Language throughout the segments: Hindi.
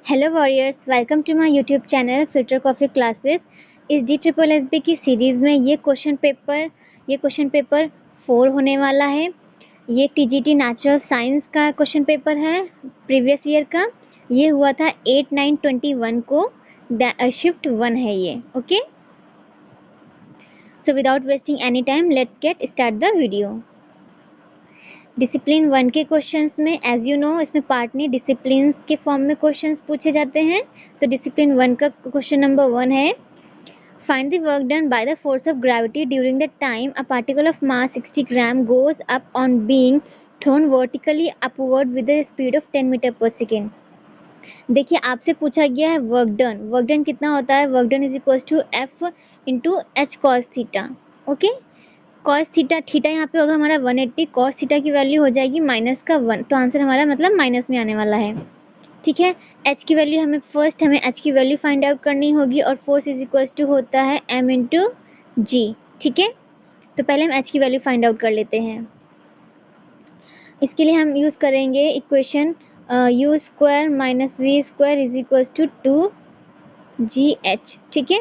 Hello warriors, welcome to my YouTube channel filter coffee classes. इस DSSB की सीरीज़ में ये क्वेश्चन पेपर 4 होने वाला है। ये TGT नेचुरल साइंस का क्वेश्चन पेपर है प्रीवियस ईयर का। ये हुआ था 8/9/21 को। शिफ्ट 1 है ये। Okay, so without wasting any time let's get start the video. Discipline 1 के क्वेश्चंस में एज यू नो इसमें पार्टली डिसिप्लिन के फॉर्म में क्वेश्चंस पूछे जाते हैं। तो डिसिप्लिन 1 का क्वेश्चन नंबर 1 है, find the work done by the force of gravity during the time a particle of mass 60 gram goes up on being thrown vertically upward with the speed of 10 metre per second. देखिए, आपसे पूछा गया है वर्क डन कितना होता है। Work done is equal to F into H cos theta. Okay, cos theta यहाँ पे होगा हमारा 180, कॉस थीटा की वैल्यू हो जाएगी -1, तो आंसर हमारा मतलब माइनस में आने वाला है। ठीक है, एच की वैल्यू हमें एच की वैल्यू फाइंड आउट करनी होगी और फोर्स इज इक्वल टू होता है m इंटू जी। ठीक है, तो पहले हम एच की वैल्यू फाइंड आउट कर लेते हैं। इसके लिए हम यूज़ करेंगे equation u square minus V square is equal to 2gh। ठीक है,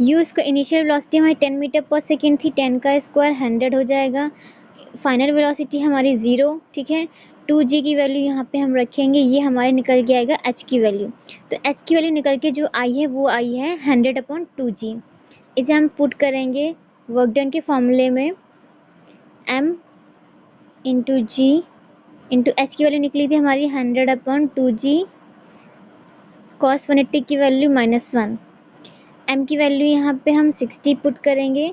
u इसका इनिशियल वेलोसिटी हमारी 10 मीटर पर सेकेंड थी, 10 का स्क्वायर 100 हो जाएगा। फाइनल वेलोसिटी हमारी 0। ठीक है, 2g की वैल्यू यहाँ पे हम रखेंगे, ये हमारे निकल के आएगा h की वैल्यू। तो h की वैल्यू निकल के जो आई है वो आई है 100/2g। इसे हम पुट करेंगे वर्क डन के फॉर्मूले में, m इंटू जी इंटू एच की वैल्यू निकली थी हमारी 100/2g, कॉस 180 की वैल्यू -1, m की वैल्यू यहाँ पे हम 60 पुट करेंगे,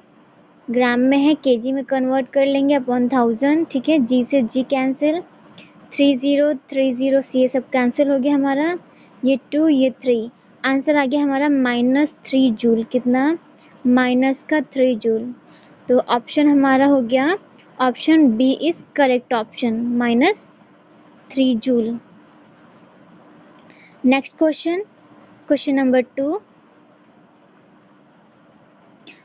ग्राम में है केजी में कन्वर्ट कर लेंगे अपॉन 1000। ठीक है, जी से जी कैंसिल, 30 से ये सब कैंसिल हो गया हमारा, ये 2 ये 3, आंसर आ गया हमारा -3 जूल। कितना? -3 जूल। तो ऑप्शन हमारा हो गया, option B is correct option, -3 joule. Next question number 2,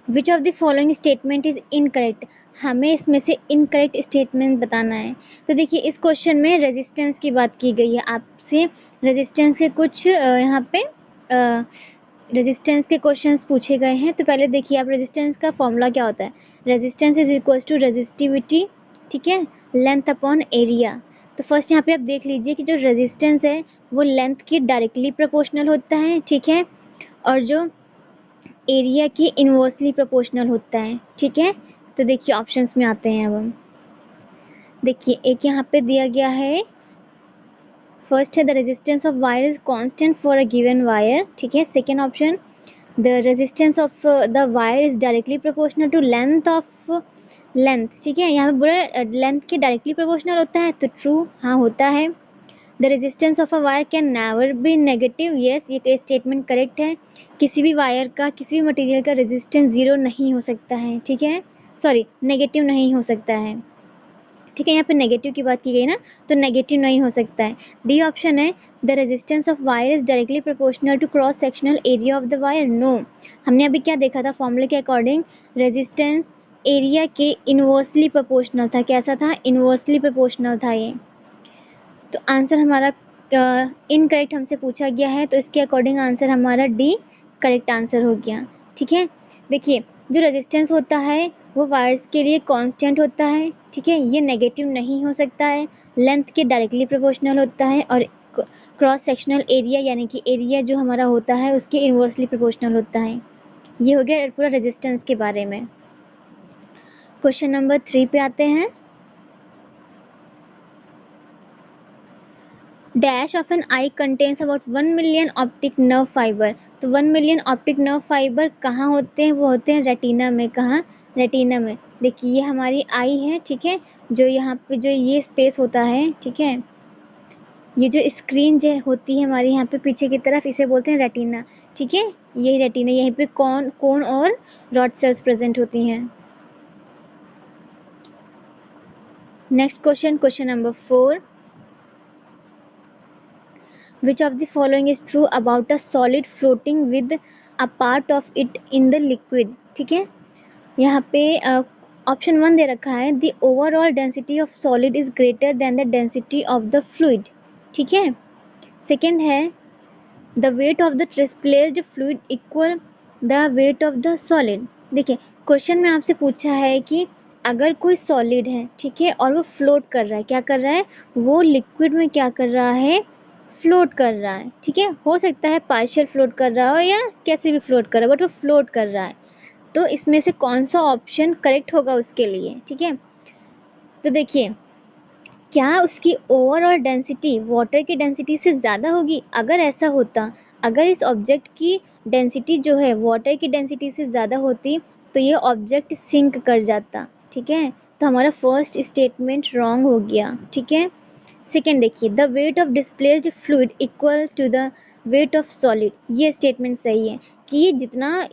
which of the following statement is incorrect. हमें इसमें से इनकरेक्ट स्टेटमेंट बताना है। तो देखिए, इस क्वेश्चन में रेजिस्टेंस की बात की गई है, आपसे रेजिस्टेंस के कुछ यहाँ पे रेजिस्टेंस के क्वेश्चंस पूछे गए हैं। तो पहले देखिए आप, रेजिस्टेंस का फॉर्मूला क्या होता है। Resistance is equal to resistivity, ठीक है, लेंथ अपॉन एरिया। तो फर्स्ट यहाँ पे आप देख लीजिए कि जो रेजिस्टेंस है वो लेंथ के डायरेक्टली प्रोपोर्शनल होता है। ठीक है, और जो एरिया की इन्वर्सली प्रोपोर्शनल होता है। ठीक है, तो देखिए ऑप्शंस में आते हैं अब हम। देखिए, एक यहाँ पे दिया गया है, फर्स्ट है the resistance of wire is constant for a given wire. ठीक है, second option the resistance of the wire is directly proportional to length of length. ठीक है, यहाँ पे पूरा लेंथ के डायरेक्टली प्रोपोर्शनल होता है, तो ट्रू हाँ होता है। The resistance of a wire can never be negative, yes ये स्टेटमेंट करेक्ट है। किसी भी वायर का, किसी भी मटेरियल का रेजिस्टेंस 0 नहीं हो सकता है। ठीक है, सॉरी नेगेटिव नहीं हो सकता है। ठीक है, यहाँ पे नेगेटिव की बात की गई ना, तो नेगेटिव नहीं हो सकता है। डी ऑप्शन है the resistance of wire is directly proportional to cross sectional area of the wire. No, हमने अभी क्या देखा था फॉर्मूले के अकॉर्डिंग, रेजिस्टेंस एरिया के इनवर्सली प्रोपोर्शनल था। कैसा था? इनवर्सली प्रोपोर्शनल था ये। तो आंसर हमारा इनकरेक्ट हमसे पूछा गया है, तो इसके अकॉर्डिंग आंसर हमारा डी करेक्ट आंसर हो गया। ठीक है, देखिए जो रेजिस्टेंस होता है वो वायर्स के लिए कांस्टेंट होता है। ठीक है, ये नेगेटिव नहीं हो सकता है, लेंथ के डायरेक्टली प्रोपोर्शनल होता है, और क्रॉस सेक्शनल एरिया यानी कि एरिया जो हमारा होता है उसके इन्वर्सली प्रोपोर्शनल होता है। ये हो गया पूरा रेजिस्टेंस के बारे में। क्वेश्चन नंबर 3 पे आते हैं। Dash of an eye contains about 1 million optic nerve fibre. तो 1 मिलियन ऑप्टिक नर्व फाइबर कहाँ होते हैं? वो होते हैं रेटिना में। कहाँ? रेटिना में। देखिए, ये हमारी आई है। ठीक है, जो यहाँ पे जो ये स्पेस होता है, ठीक है, ये जो स्क्रीन जो होती है हमारी यहाँ पे पीछे की तरफ, इसे बोलते हैं रेटिना। ठीक है, यही रेटिना, यहीं पे कोन और रॉड सेल्स प्रेजेंट होती हैं। Next question number 4, Which of the following is true about a solid floating with a part of it in the liquid? ठीक है, यहाँ पे ऑप्शन 1 दे रखा है, the overall density of solid is greater than the density of the fluid. ठीक है, सेकेंड है the weight of the displaced fluid equal the weight of the solid. देखिए क्वेश्चन में आपसे पूछा है कि अगर कोई सॉलिड है, ठीक है, और वो फ्लोट कर रहा है, क्या कर रहा है, वो लिक्विड में क्या कर रहा है, फ्लोट कर रहा है, ठीक है, हो सकता है पार्शियल फ्लोट कर रहा हो या कैसे भी फ्लोट कर रहा है, बट वो फ्लोट कर रहा है। तो इसमें से कौन सा ऑप्शन करेक्ट होगा उसके लिए, ठीक है। तो देखिए क्या उसकी ओवरऑल डेंसिटी वाटर की डेंसिटी से ज़्यादा होगी? अगर ऐसा होता, अगर इस ऑब्जेक्ट की डेंसिटी जो है वाटर की डेंसिटी से ज़्यादा होती, तो ये ऑब्जेक्ट सिंक कर जाता, ठीक है। तो हमारा फर्स्ट स्टेटमेंट रॉन्ग हो गया, ठीक है। सेकेंड देखिए, the weight of displaced fluid equal to the weight of solid, ये स्टेटमेंट सही है कि जितना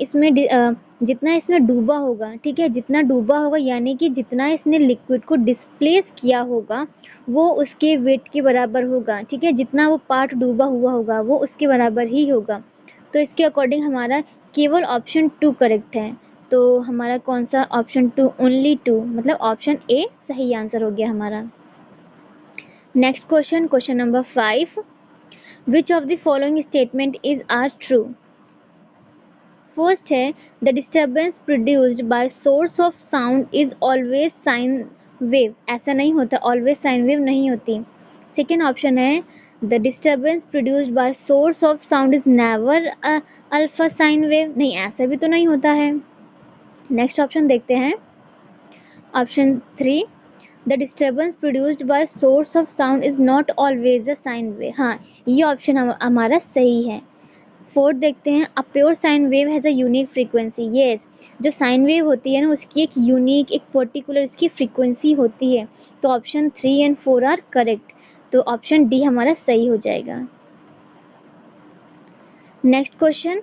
इसमें डूबा होगा, ठीक है, जितना डूबा होगा यानी कि जितना इसने लिक्विड को डिस्प्लेस किया होगा वो उसके वेट के बराबर होगा, ठीक है, जितना वो पार्ट डूबा हुआ होगा वो उसके बराबर ही होगा। तो इसके अकॉर्डिंग हमारा केवल ऑप्शन 2 करेक्ट है। तो हमारा कौन सा, ऑप्शन 2, ओनली 2, मतलब ऑप्शन ए सही आंसर हो गया हमारा। Next question, question number 5, which of the following statement is are true? First है the disturbance produced by source of sound is always sine wave, ऐसा नहीं होता, ऑलवेज साइन वेव नहीं होती। सेकेंड ऑप्शन है the disturbance produced by source of sound is never alpha sine wave, नहीं ऐसा भी तो नहीं होता है। नेक्स्ट ऑप्शन देखते हैं, option 3, the disturbance produced by source of sound is not always a sine wave, हाँ ये ऑप्शन हमारा सही है। फोर्थ देखते हैं, a pure sine wave has a unique frequency, yes, जो साइन वेव होती है ना उसकी एक यूनिक, एक पर्टिकुलर उसकी फ्रीक्वेंसी होती है। तो ऑप्शन 3 एंड 4 आर करेक्ट, तो ऑप्शन डी हमारा सही हो जाएगा। नेक्स्ट क्वेश्चन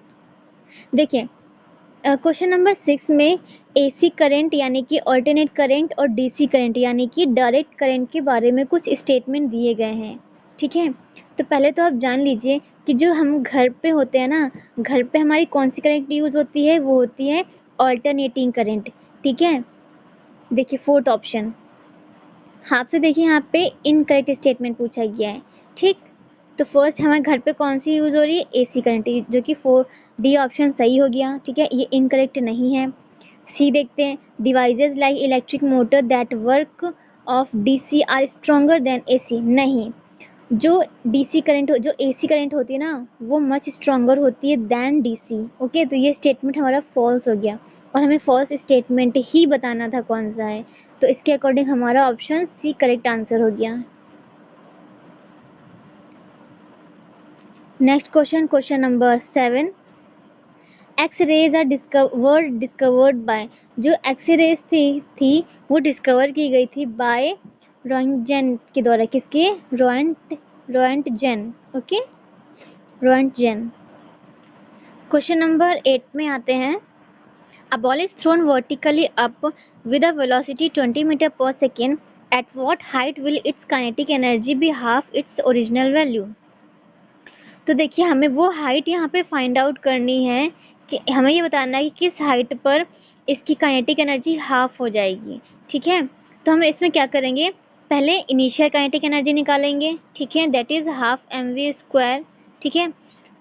देखिए, क्वेश्चन नंबर 6 में एसी करंट यानी कि अल्टरनेट करंट और डीसी करंट यानी कि डायरेक्ट करंट के बारे में कुछ स्टेटमेंट दिए गए हैं, ठीक है। तो पहले तो आप जान लीजिए कि जो हम घर पे होते हैं ना, घर पे हमारी कौन सी करंट यूज़ होती है, वो होती है अल्टरनेटिंग करंट, ठीक है। देखिए फोर्थ ऑप्शन, आपसे देखिए यहाँ पे इनकरेक्ट स्टेटमेंट पूछा गया है, ठीक। तो फर्स्ट हमारे घर पे कौन सी यूज़ हो रही है, एसी करंट, जो कि 4D ऑप्शन सही हो गया, ठीक है, ये इनकरेक्ट नहीं है। सी देखते हैं, devices like electric motor that work of DC are stronger than AC, नहीं, जो डीसी करंट जो एसी करंट होती है ना वो मच स्ट्रॉन्गर होती है दैन डीसी, ओके। तो ये स्टेटमेंट हमारा फॉल्स हो गया और हमें फॉल्स स्टेटमेंट ही बताना था कौन सा है। तो इसके अकॉर्डिंग हमारा ऑप्शन सी करेक्ट आंसर हो गया। Next question, question number 7, X rays are discovered by, जो एक्स रेज थी वो डिस्कवर की गई थी बाय रोएंटजेन के द्वारा, किसके, रोएंटजेन, ओके, रोएंटजेन। क्वेश्चन नंबर 8 में आते हैं, a ball is thrown vertically up with a velocity 20 meter per second, at what height will its kinetic energy be half its original value? तो देखिए हमें वो हाइट यहाँ पे फाइंड आउट करनी है कि हमें ये बताना है कि किस हाइट पर इसकी काइनेटिक एनर्जी हाफ हो जाएगी, ठीक है। तो हम इसमें क्या करेंगे, पहले इनिशियल काइनेटिक एनर्जी निकालेंगे, ठीक है, दैट इज़ हाफ mv², ठीक है,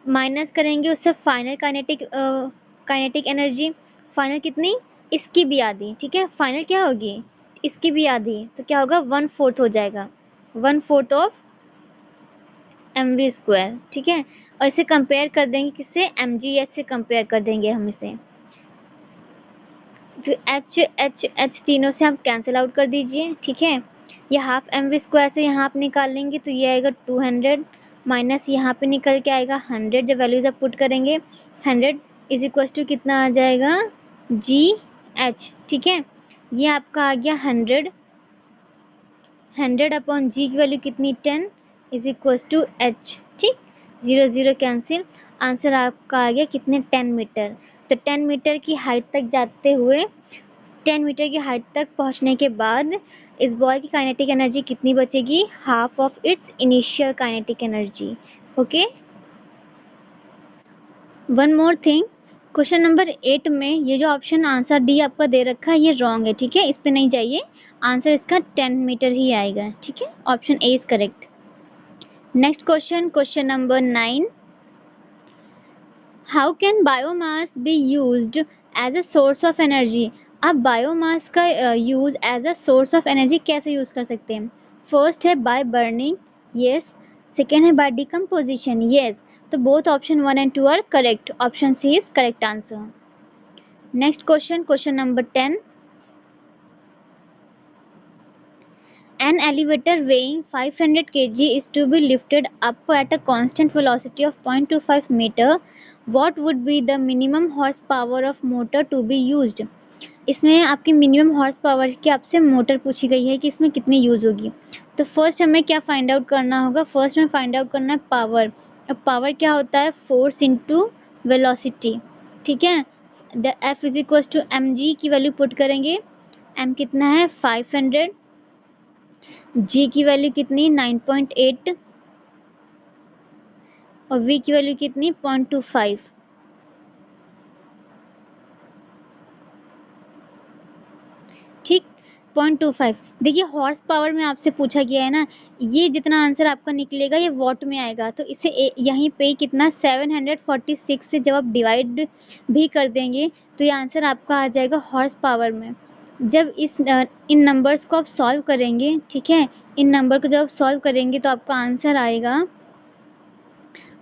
माइनस करेंगे उससे फाइनल काइनेटिक एनर्जी, फाइनल कितनी, इसकी भी आधी, ठीक है, फाइनल क्या होगी, इसकी भी आधी, तो क्या होगा 1/4 हो जाएगा, 1/4 ऑफ mv², ठीक है। और इसे कंपेयर कर देंगे किससे, mgs से कंपेयर कर देंगे हम इसे, फिर h h h तीनों से आप कैंसिल आउट कर दीजिए, ठीक है। ये हाफ mv² से यहाँ आप निकाल लेंगे तो ये आएगा 200 माइनस यहाँ पे निकल के आएगा 100, जब वैल्यूज आप पुट करेंगे 100 इज इक्वल टू कितना आ जाएगा gh, ठीक है। ये आपका आ गया 100 अपॉन g की वैल्यू कितनी 10 इज इक्वल टू h, ठीक, 0 0 कैंसिल, आंसर आपका आ गया कितने 10 मीटर। तो 10 मीटर की हाइट तक जाते हुए 10 मीटर की हाइट तक पहुंचने के बाद इस बॉल की काइनेटिक एनर्जी कितनी बचेगी, half of its initial kinetic energy, okay. One more thing, question number 8 में ये जो ऑप्शन आंसर डी आपका दे रखा है ये रॉन्ग है, ठीक है, इस पे नहीं जाइए, आंसर इसका 10 मीटर ही आएगा, ठीक है, option A is correct. Next question, question number 9, how can biomass be used as a source of energy? आप बायोमास का use as a source of energy कैसे यूज कर सकते हैं? फर्स्ट है बाय बर्निंग, यस। सेकेंड है बाय डिकम्पोजिशन, यस। तो both option 1 and 2 are correct. Option C is correct answer. Next question, question number 10. An elevator weighing 500 kg is to be lifted up at a constant velocity of 0.25 meter. What would be the minimum horsepower of motor to be used? इसमें आपकी मिनिमम हॉर्स पावर की आपसे मोटर पूछी गई है कि इसमें कितनी यूज होगी। तो फर्स्ट हमें क्या फाइंड आउट करना होगा? फर्स्ट हमें फाइंड आउट करना है पावर। अब पावर क्या होता है? फोर्स इंटू वेलोसिटी, ठीक है। The F is equal to M G की वैल्यू पुट करेंगे। एम कितना है? 500। जी की वैल्यू कितनी? 9.8। और वी की वैल्यू कितनी? 0.25। ठीक, 0.25। देखिए हॉर्स पावर में आपसे पूछा गया है ना, ये जितना आंसर आपका निकलेगा ये वॉट में आएगा। तो इसे यहीं पे कितना 746 से जब आप डिवाइड भी कर देंगे तो ये आंसर आपका आ जाएगा हॉर्स पावर में। जब इन नंबर्स को आप सॉल्व करेंगे, ठीक है, इन नंबर को जब आप सॉल्व करेंगे तो आपका आंसर आएगा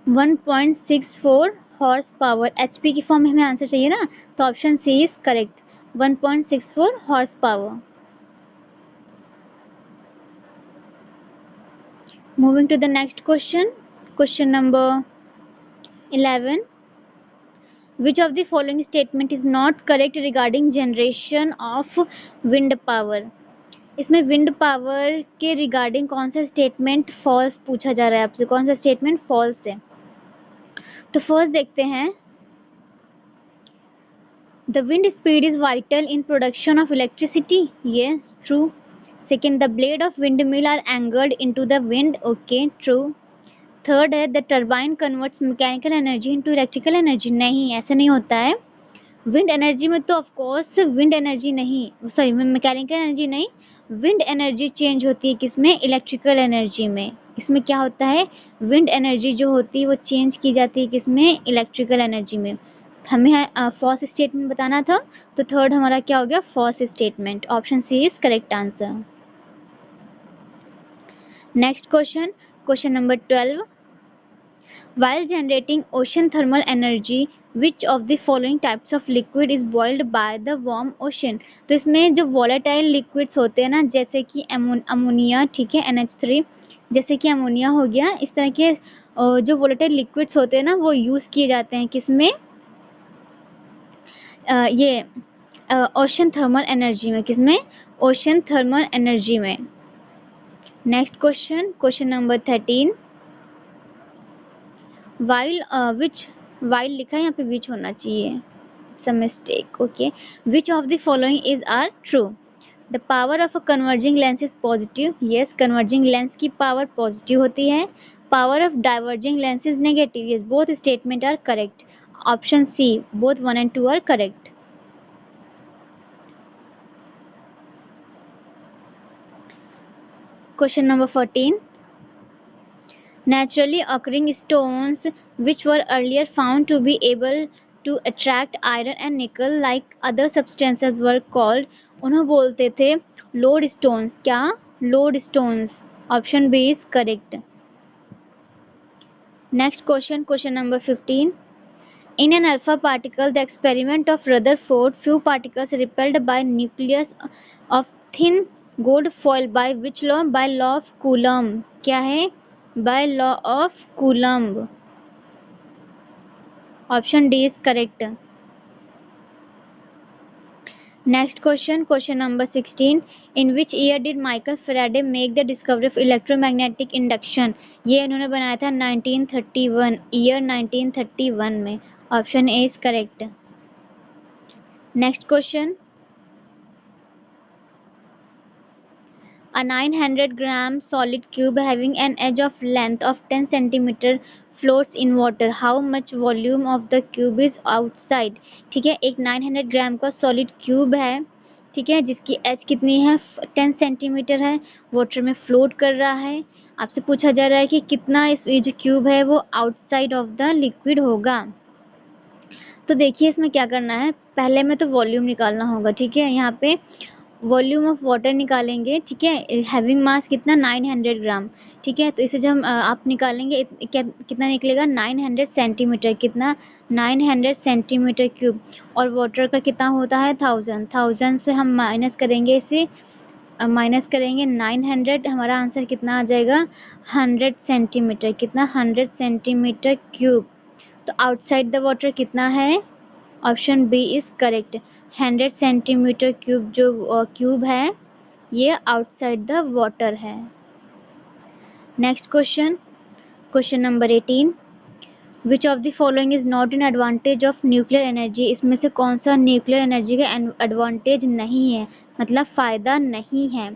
1.64 हॉर्स पावर। एचपी की फॉर्म में हमें आंसर चाहिए ना, तो option C is correct, 1.64 horse power. Moving to the next question, question number 11. Which of the following statement is not correct regarding generation of wind power? इसमें विंड पावर के रिगार्डिंग कौन सा स्टेटमेंट फॉल्स पूछा जा रहा है आपसे? कौन सा स्टेटमेंट फॉल्स है? तो फर्स्ट देखते हैं, the wind speed is vital in production of electricity, yes true. Second, the blade of wind mill are angered into the wind, okay true. Third है, the turbine converts mechanical energy into electrical energy, नहीं ऐसा नहीं होता है। विंड एनर्जी में तो ऑफकोर्स विंड एनर्जी नहीं, सॉरी मैकेनिकल एनर्जी नहीं, विंड एनर्जी चेंज होती है किसमें? इलेक्ट्रिकल एनर्जी में। इसमें क्या होता है? विंड एनर्जी जो होती है वो चेंज की जाती है किसमें? इलेक्ट्रिकल एनर्जी में। हमें फॉल्स स्टेटमेंट बताना था, तो थर्ड हमारा क्या हो गया? False statement. Option C is correct answer. Next question, question number 12. While generating ocean thermal energy, which of the following types of liquid is boiled by the warm ocean? तो इसमें जो volatile liquids होते हैं ना, जैसे कि अमोनिया, ठीक है, NH3, जैसे कि अमोनिया हो गया, इस तरह के जो volatile liquids होते हैं ना वो यूज़ किए जाते हैं किसमें? ये ओशन थर्मल एनर्जी में। किसमें? ओशन थर्मल एनर्जी में। Next question, question number 13. while while लिखा है यहाँ पे which होना चाहिए, it's a mistake, okay. which of the following is are true? the power of a converging lens is positive, yes, converging lens की power positive होती है। power of diverging lens is negative, yes, both statement are correct. option C, both 1 and 2 are correct. question number 14. Naturally occurring stones which were earlier found to be able to attract iron and nickel like other substances were called, उन्हें बोलते थे lodestones। क्या? lodestones। Option B is correct. Next question, question number 15. In an alpha particle, the experiment of Rutherford, few particles repelled by nucleus of thin gold foil by which law? By law of Coulomb। क्या है? By law of Coulomb। Option D is correct. Next question, question number 16. In which year did Michael Faraday make the discovery of electromagnetic induction? ये इन्होंने बनाया था 1931, ईयर 1931 में। Option A is correct. Next question, a 900 gram solid cube having an edge of length of 10 centimeter floats in water. How much volume of the cube is outside? ठीक है, एक 900 ग्राम का सॉलिड क्यूब है, ठीक है, जिसकी एज कितनी है? 10 सेंटीमीटर है, वाटर में फ्लोट कर रहा है। आपसे पूछा जा रहा है कि कितना ये जो क्यूब है वो आउटसाइड ऑफ द लिक्विड होगा। तो देखिए इसमें क्या करना है, पहले में तो वॉल्यूम निकालना होगा, ठीक है। यहाँ पे वॉल्यूम ऑफ वाटर निकालेंगे, ठीक है। हैविंग मास कितना 900 ग्राम, ठीक है। तो इसे जब हम आप निकालेंगे कितना निकलेगा 900 सेंटीमीटर, कितना 900 सेंटीमीटर क्यूब। और वाटर का कितना होता है 1000 से हम माइनस करेंगे, इसे माइनस करेंगे 900, हमारा आंसर कितना आ जाएगा 100 सेंटीमीटर, कितना 100 सेंटीमीटर क्यूब। तो आउटसाइड द वाटर कितना है, option B is correct. 100 centimetre cube जो क्यूब है ये आउटसाइड द वाटर है। Next question, question number 18, which of the following is not an advantage of nuclear energy. इसमें से कौन सा न्यूक्लियर एनर्जी का एडवांटेज नहीं है, मतलब फायदा नहीं है।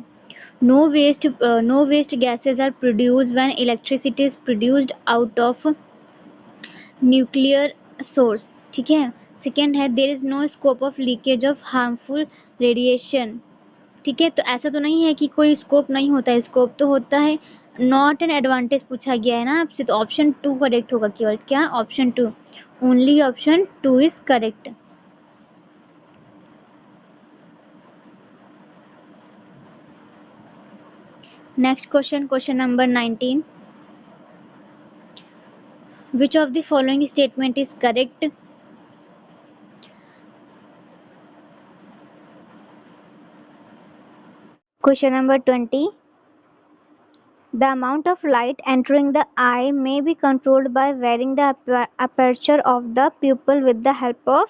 No waste gases are produced when electricity is produced out of nuclear source, ठीक है। सेकेंड है there is no scope of leakage of harmful radiation, ठीक है। तो ऐसा तो नहीं है कि कोई स्कोप नहीं होता है, स्कोप तो होता है। नॉट एन एडवांटेज पूछा गया है ना आपसे, तो ऑप्शन 2 करेक्ट होगा केवल, क्या option 2, only option 2 is correct. Next question, question number 19, which of the following statement is correct। Question number 20, the amount of light entering the eye may be controlled by varying the aperture of the pupil with the help of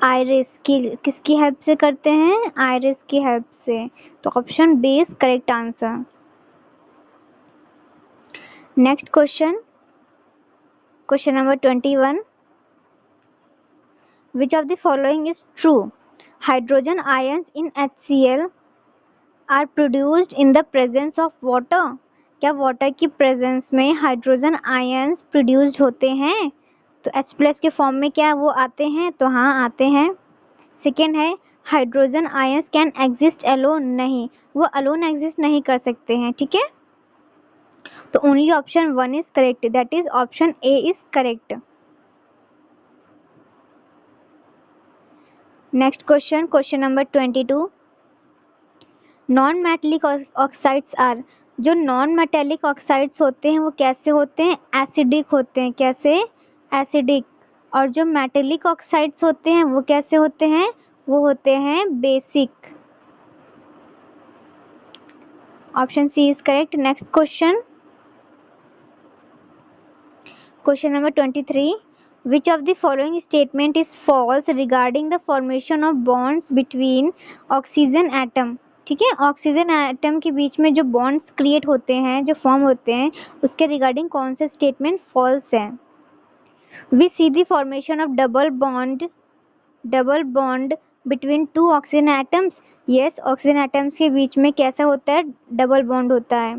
iris। किसकी हेल्प से करते हैं, आयरिस की हेल्प से। तो option B is correct answer. Next question, question number 21, which of the following is true। hydrogen ions in HCl are produced in the presence of water। क्या वाटर की प्रेजेंस में हाइड्रोजन आयंस प्रोड्यूस्ड होते हैं। तो H प्लस के फॉर्म में क्या वो आते हैं, तो हाँ आते हैं। सेकेंड है hydrogen ions can exist alone, नहीं वो अलोन एग्जिस्ट नहीं कर सकते हैं, ठीक है। तो only option 1 is correct, that is option A is correct. Next question, question number 22, non metallic oxides are. जो नॉन मेटेलिक ऑक्साइड्स होते हैं वो कैसे होते हैं, एसिडिक होते हैं, कैसे एसिडिक। और जो मेटेलिक ऑक्साइड्स होते हैं वो कैसे होते हैं, वो होते हैं basic. Option C is correct. Next question, question number 23, which of the following statement is false regarding the formation of bonds between oxygen atom। ठीक है, ऑक्सीजन एटम के बीच में जो बॉन्ड्स क्रिएट होते हैं, जो फॉर्म होते हैं, उसके रिगार्डिंग कौन सा स्टेटमेंट फॉल्स है। We see the formation of double bond between two oxygen atoms. Yes, oxygen atoms के बीच में कैसा होता है, डबल बॉन्ड होता है।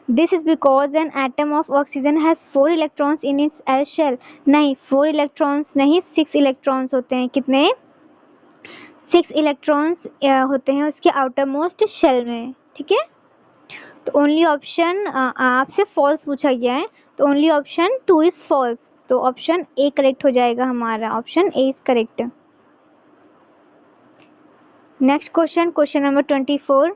This is because an atom of oxygen has 4 electrons in its L shell। नहीं 4 electrons नहीं 6 electrons होते हैं, कितने 6 electrons होते हैं उसके आउटर मोस्ट शेल में, ठीक है। तो ओनली ऑप्शन आपसे फॉल्स पूछा गया है, तो ओनली ऑप्शन 2 इज फॉल्स। तो ऑप्शन ए करेक्ट हो जाएगा हमारा, option A is correct. Next question, question number 24,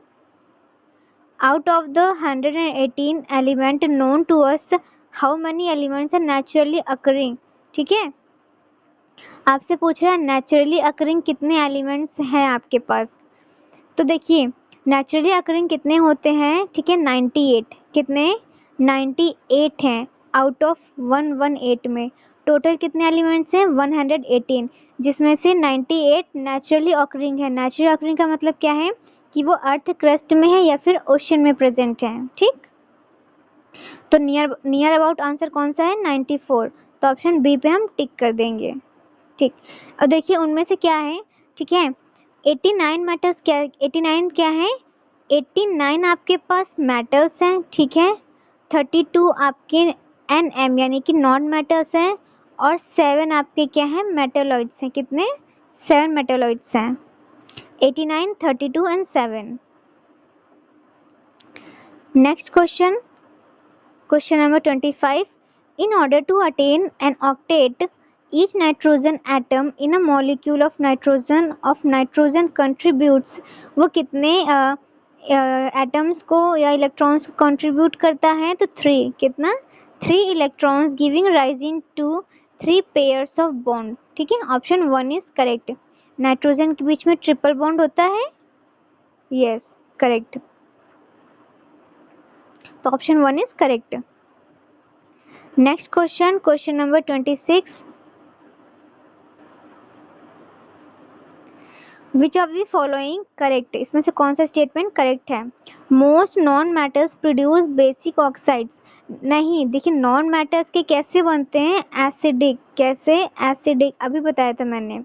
out of the 118 element known to us how many elements are naturally occurring। ठीक है, आपसे पूछ रहा है नेचुरली अकरिंग कितने एलिमेंट्स हैं आपके पास। तो देखिए नेचुरली अकरिंग कितने होते हैं, ठीक है 98, कितने 98 हैं आउट ऑफ 118 में। टोटल कितने एलिमेंट्स हैं 118, जिसमें से 98 नेचुरली अकरिंग है। नेचुरली अकरिंग का मतलब क्या है कि वो अर्थ क्रस्ट में है या फिर ओशन में प्रेजेंट है, ठीक। तो नियर अबाउट आंसर कौन सा है 94, तो ऑप्शन बी पे हम टिक कर देंगे, ठीक। और देखिए उनमें से क्या है, ठीक है 89 मेटल्स, क्या 89 क्या है, 89 आपके पास मेटल्स हैं, ठीक है। 32 आपके एम यानी कि नॉन मेटल्स हैं, और 7 आपके क्या है मेटलॉइड्स हैं, कितने 7 मेटलॉइड्स हैं, 89, 32 and 7। Next question, question number 25, in order to attain an octet each nitrogen atom in a molecule of nitrogen contributes, वो कितने एटम्स को या इलेक्ट्रॉन्स को कंट्रीब्यूट करता है, तो 3, कितना 3 electrons giving rising to 3 pairs of bond. ठीक है, ऑप्शन 1 इज करेक्ट। नाइट्रोजन के बीच में ट्रिपल बॉन्ड होता है, यस करेक्ट, तो option 1 is correct. Next question, question number 26, which of the following correct, इसमें से कौन सा स्टेटमेंट करेक्ट है। Most non metals produce basic oxides, नहीं देखिए नॉन मैटर्स के कैसे बनते हैं, एसिडिक, कैसे एसिडिक अभी बताया था मैंने,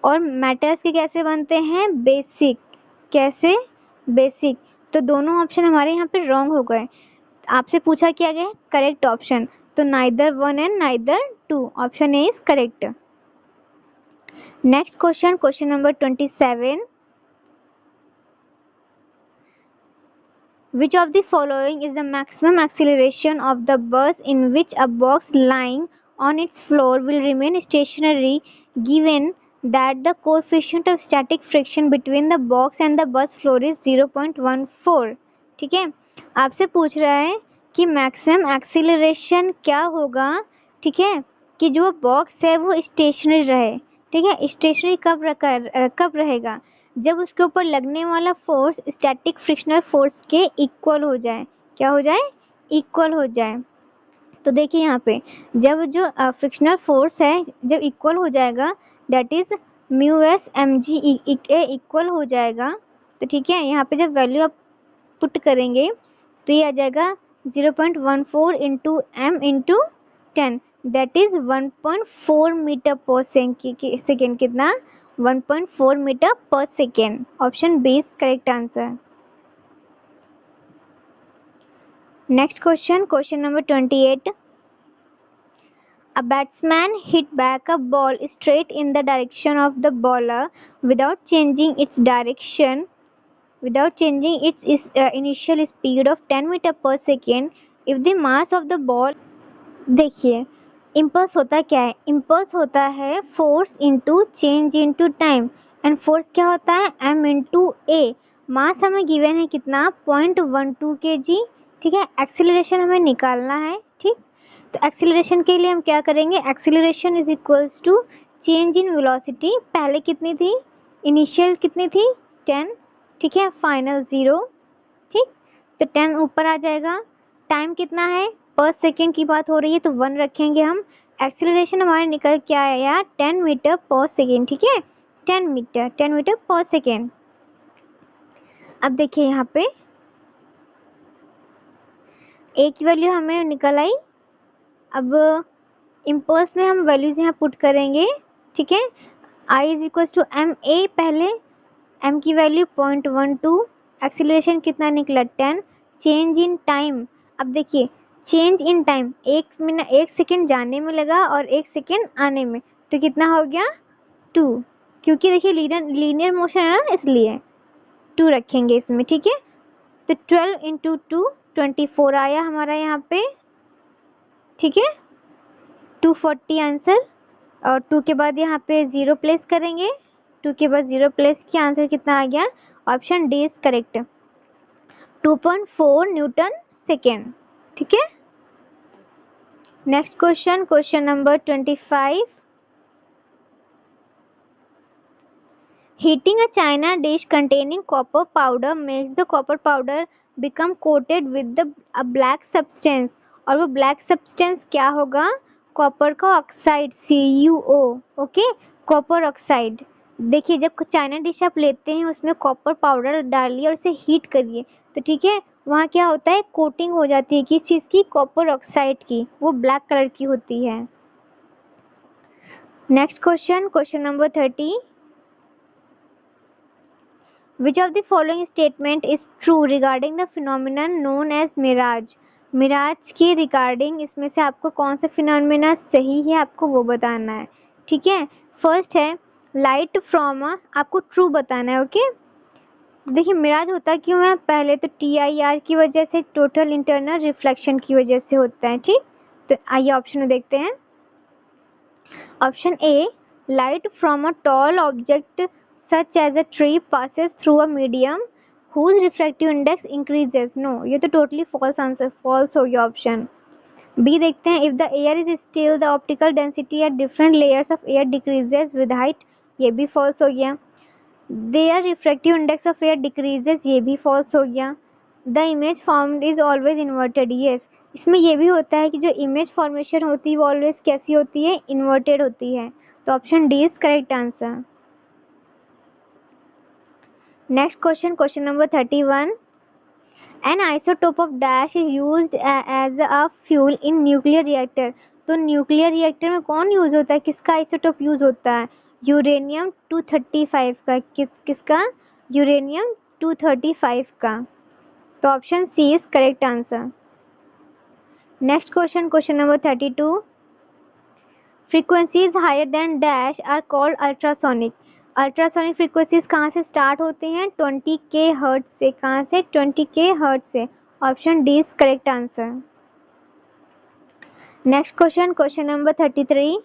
और मैटर्स के कैसे बनते हैं, बेसिक, कैसे बेसिक, तो दोनों ऑप्शन हमारे यहाँ पे रॉन्ग हो गए। आपसे पूछा क्या गया करेक्ट ऑप्शन, तो neither 1 and neither 2, option A is correct. Next question, question number 27, which of the following is the maximum acceleration of the bus in which a box lying on its floor will remain stationary given that the coefficient of static friction between the box and the bus floor is 0.14। ठीक है, आपसे पूछ रहा है कि मैक्सिमम एक्सीलरेशन क्या होगा, ठीक है, कि जो बॉक्स है वो स्टेशनरी रहे। ठीक है, स्टेशनरी कब रहेगा, जब उसके ऊपर लगने वाला फोर्स स्टैटिक फ्रिक्शनल फोर्स के इक्वल हो जाए, क्या हो जाए, इक्वल हो जाए। तो देखिए यहाँ पे जब जो फ्रिक्शनल फोर्स है जब इक्वल हो जाएगा, that is mu S M G equal हो जाएगा, तो ठीक है यहाँ पे जब वैल्यू आप पुट करेंगे तो ये आ जाएगा 0.14 into M into 10, that is 1.4 metre per second, कितना 1.4 metre per second, option B is correct answer. Next question, question number 28, a batsman hit back a ball straight in the direction of the bowler without changing its direction, without changing its initial speed of 10 meter per second if the mass of the ball, देखिए इम्पल्स होता क्या है, इम्पल्स होता है force into change into time, and force क्या होता है m इंटू ए, मास हमें गिवन है कितना 0.12 kg। ठीक है, एक्सीलरेशन हमें निकालना है। ठीक, तो एक्सीलरेशन के लिए हम क्या करेंगे, acceleration is equals to change in velocity, पहले कितनी थी, इनिशियल कितनी थी 10, ठीक है, फाइनल 0। ठीक, तो 10 ऊपर आ जाएगा, टाइम कितना है पर सेकेंड की बात हो रही है तो 1 रखेंगे हम, एक्सीलरेशन हमारे निकल के आया 10 मीटर पर सेकेंड। ठीक है, 10 मीटर पर सेकेंड। अब देखिए यहाँ पे ए की वैल्यू हमें निकल आई, अब इम्पल्स में हम वैल्यूज यहाँ पुट करेंगे। ठीक है, I is equal to M A, पहले एम की वैल्यू 0.12, एक्सीलरेशन कितना निकला 10, चेंज इन टाइम, अब देखिए चेंज इन टाइम 1 सेकेंड जाने में लगा और 1 सेकेंड आने में, तो कितना हो गया 2, क्योंकि देखिए लीनियर मोशन है ना इसलिए 2 रखेंगे इसमें। ठीक है, तो 12 इंटू 2 24 आया हमारा यहाँ पे। ठीक है, 240 आंसर, और 2 के बाद यहाँ पे 0 प्लेस करेंगे, 2 के बाद 0 प्लेस किया, आंसर कितना आ गया, option D is correct, 2.4 Newton second. ठीक है, next question, question number 25, heating a china dish containing copper powder makes the copper powder become coated with a black substance, और वो black substance क्या होगा, कॉपर का oxide CuO। Okay, copper oxide. देखिए जब चाइना डिश आप लेते हैं उसमें कॉपर पाउडर डालिए और उसे हीट करिए, तो ठीक है वहाँ क्या होता है, कोटिंग हो जाती है किस चीज़ की, कॉपर ऑक्साइड की, वो ब्लैक कलर की होती है। Next question, question number 30, Which of the following statement is true regarding the phenomenon known as mirage? Mirage के रिगार्डिंग इसमें से आपको कौन सा फिनोमिना सही है आपको वो बताना है। ठीक है, फर्स्ट है लाइट फ्रॉम, आपको ट्रू बताना है। ओके, देखिए मिराज होता क्यों है, पहले तो TIR की वजह से, टोटल इंटरनल रिफ्लेक्शन की वजह से होता है। ठीक, तो आइए ऑप्शन में देखते हैं। Option A, light from a tall object such as a tree passes through a medium whose refractive index increases. No, ये तो totally false answer, false हो गया ऑप्शन बी। देखते हैं, if the air is still the optical density at different layers of air decreases with height, ये भी false हो गया। their refractive index of air decreases, ये भी false हो गया। the image formed is always inverted, yes, इसमें ये भी होता है कि जो इमेज फॉर्मेशन होती है वो ऑलवेज कैसी होती है, इन्वर्टेड होती है। तो option D is correct answer. Next question, question number 31, an isotope of dash is used as a fuel in nuclear reactor. तो न्यूक्लियर रिएक्टर में कौन यूज होता है, किसका आइसोटोप यूज होता है, यूरेनियम 235 का। किसका, यूरेनियम 235 का। तो option C is correct answer. Next question, question number 32, frequencies higher than dash are called ultrasonic. Ultrasonic frequencies कहाँ से स्टार्ट होते हैं, 20 के हर्ट्ज से। कहाँ से, 20 के हर्ट्ज से। Option D is correct answer. Next question, question number 33,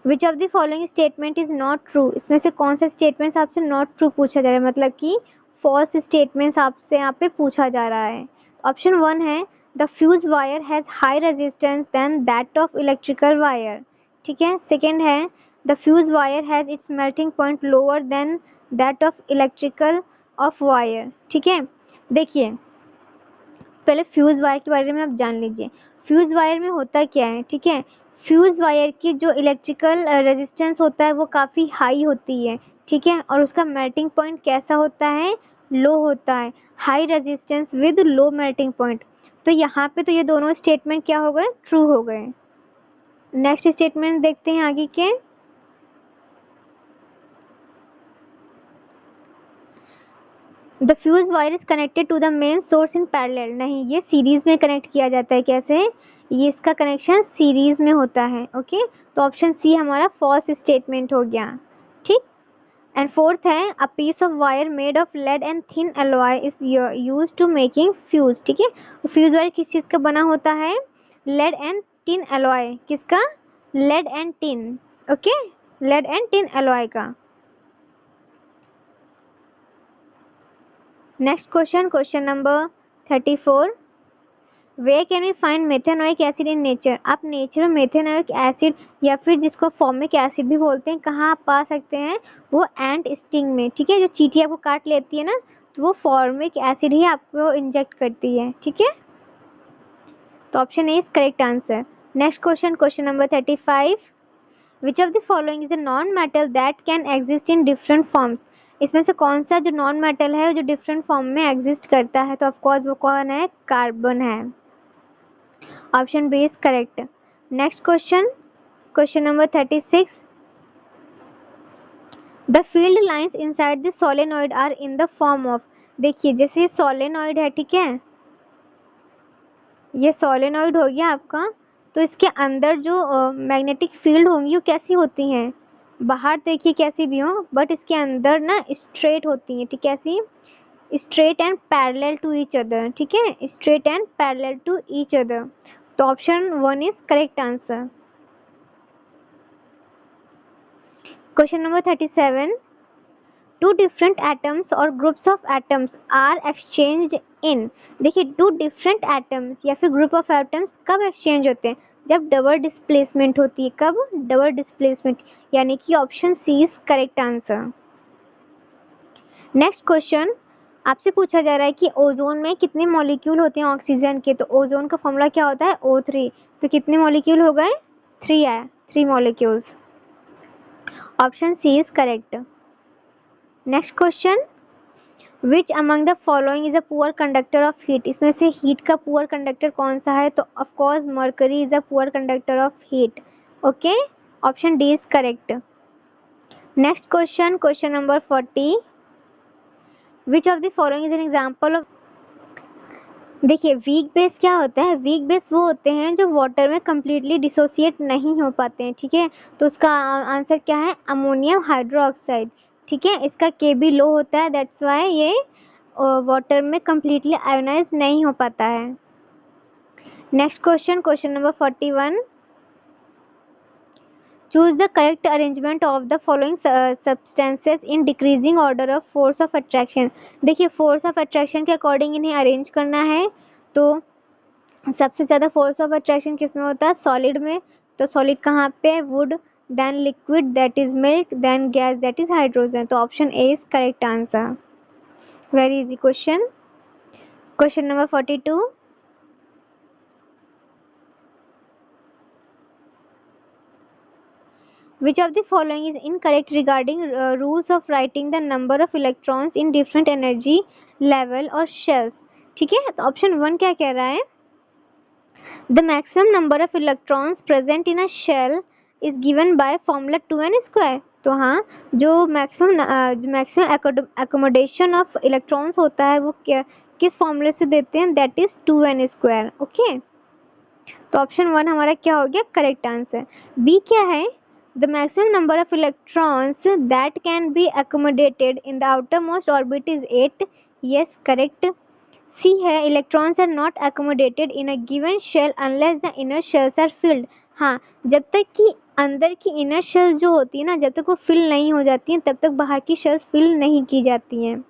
which of the following statement is not true. इसमें से कौन सा स्टेटमेंट आपसे नॉट ट्रू पूछा जा रहा है, मतलब कि फॉल्स स्टेटमेंट्स आपसे यहाँ पे पूछा जा रहा है। ऑप्शन 1 है, the fuse wire has high resistance than that of electrical wire. ठीक है। सेकेंड है, the fuse wire has its melting point lower than that of electrical of wire. ठीक है। देखिए, पहले फ्यूज वायर के बारे में आप जान लीजिए। फ्यूज वायर में होता क्या है, ठीक है। फ्यूज वायर की जो इलेक्ट्रिकल रेजिस्टेंस होता है वो काफ़ी हाई होती है, ठीक है, और उसका मेल्टिंग पॉइंट कैसा होता है, लो होता है। High resistance with low melting point. तो यहाँ पे तो ये दोनों स्टेटमेंट क्या हो गए, ट्रू हो गए। नेक्स्ट स्टेटमेंट देखते हैं आगे के। The fuse wire is connected to the main source in parallel. नहीं, ये सीरीज में कनेक्ट किया जाता है। कैसे, ये इसका कनेक्शन सीरीज में होता है। ओके, तो ऑप्शन सी हमारा फॉल्स स्टेटमेंट हो गया। ठीक। एंड फोर्थ है, a piece of wire made of lead and thin alloy is used to making fuse. ठीक है। फ्यूज वायर किस चीज़ का बना होता है, लेड एंड टिन एलॉय। किसका, lead and tin. Okay, lead and tin alloy का। Next question, question number 34, where can we find methanoic acid in nature. आप नेचर में मेथेनोइक एसिड या फिर जिसको फॉर्मिक एसिड भी बोलते हैं, कहाँ आप पा सकते हैं, वो एंट स्टिंग में। ठीक है, जो चींटी आपको काट लेती है ना, तो वो फॉर्मिक एसिड ही आपको इंजेक्ट करती है। ठीक है, तो option A is correct answer. Next question, question number 35, which of the following is a non metal that can exist in different forms. इसमें से कौन सा जो नॉन मेटल है जो डिफरेंट फॉर्म में एग्जिस्ट करता है, तो ऑफकोर्स वो कौन है, कार्बन है। Option B is correct. Next question, question number 36, the field lines inside the solenoid are in the form of. देखिए, जैसे ये सोलेनॉइड है, ठीक है, ये सोलेनॉइड हो गया आपका, तो इसके अंदर जो मैग्नेटिक फील्ड होंगी वो कैसी होती हैं, बाहर देखिए कैसी भी हो, बट इसके अंदर ना स्ट्रेट होती हैं। ठीक, कैसी, straight and parallel to each other. ठीक है, straight and parallel to each other. तो option 1 is correct answer. Question number 37, two different atoms और groups of atoms are exchanged in. देखिए, टू डिफरेंट एटम्स या फिर ग्रुप ऑफ एटम्स कब एक्सचेंज होते हैं, जब डबल डिस्प्लेसमेंट होती है। कब, डबल डिस्प्लेसमेंट, यानी कि option C is correct answer. Next question, आपसे पूछा जा रहा है कि ओजोन में कितने मॉलिक्यूल होते हैं ऑक्सीजन के। तो ओजोन का फॉर्मूला क्या होता है, O3। तो कितने मॉलिक्यूल हो गए, 3 है, 3 molecules. Option C is correct. Next question, which among the following is a poor conductor of heat. इसमें से हीट का पुअर कंडक्टर कौन सा है, तो of course mercury is a poor conductor of heat. Okay, option D is correct. Next question, question number 40, which of the following is an example of. देखिए, वीक बेस क्या होता है, वीक बेस वो होते हैं जो वाटर में कम्प्लीटली डिसोसिएट नहीं हो पाते हैं। ठीक है, तो उसका आंसर क्या है, अमोनियम हाइड्रोक्साइड। ठीक है, इसका के बी लो होता है, दैट्स वाई ये वाटर में कम्प्लीटली आयोनाइज नहीं हो पाता है। Next question, question number 41, choose the correct arrangement of the following substances in decreasing order of force of attraction. देखिए फोर्स ऑफ अट्रैक्शन के अकॉर्डिंग इन्हें अरेंज करना है। तो सबसे ज़्यादा फोर्स ऑफ अट्रैक्शन किस में होता है? सॉलिड में। तो सॉलिड कहाँ पे? Wood, then liquid that is milk, then gas that is hydrogen. तो option A is correct answer. Very easy question. Question number 42। Which of the following is incorrect regarding rules of writing the number of electrons in different energy level or shells? ठीक है, तो ऑप्शन 1 क्या कह रहा है? The maximum number of electrons present in a shell is given by formula 2n square. तो हाँ, जो मैक्सिमम एकोमोडेशन ऑफ इलेक्ट्रॉन्स होता है वो किस फॉर्मूले से देते हैं? That is 2n square. Okay, तो ऑप्शन 1 हमारा क्या हो गया? Correct answer. बी क्या है? The maximum number of electrons that can be accommodated in the outermost orbit is 8. Yes, correct. C है electrons are not accommodated in a given shell unless the inner shells are filled. हाँ, जब तक कि अंदर की इनर शेल्स जो होती है ना, जब तक वो फिल नहीं हो जाती हैं तब तक बाहर की शेल्स फिल नहीं की जाती हैं।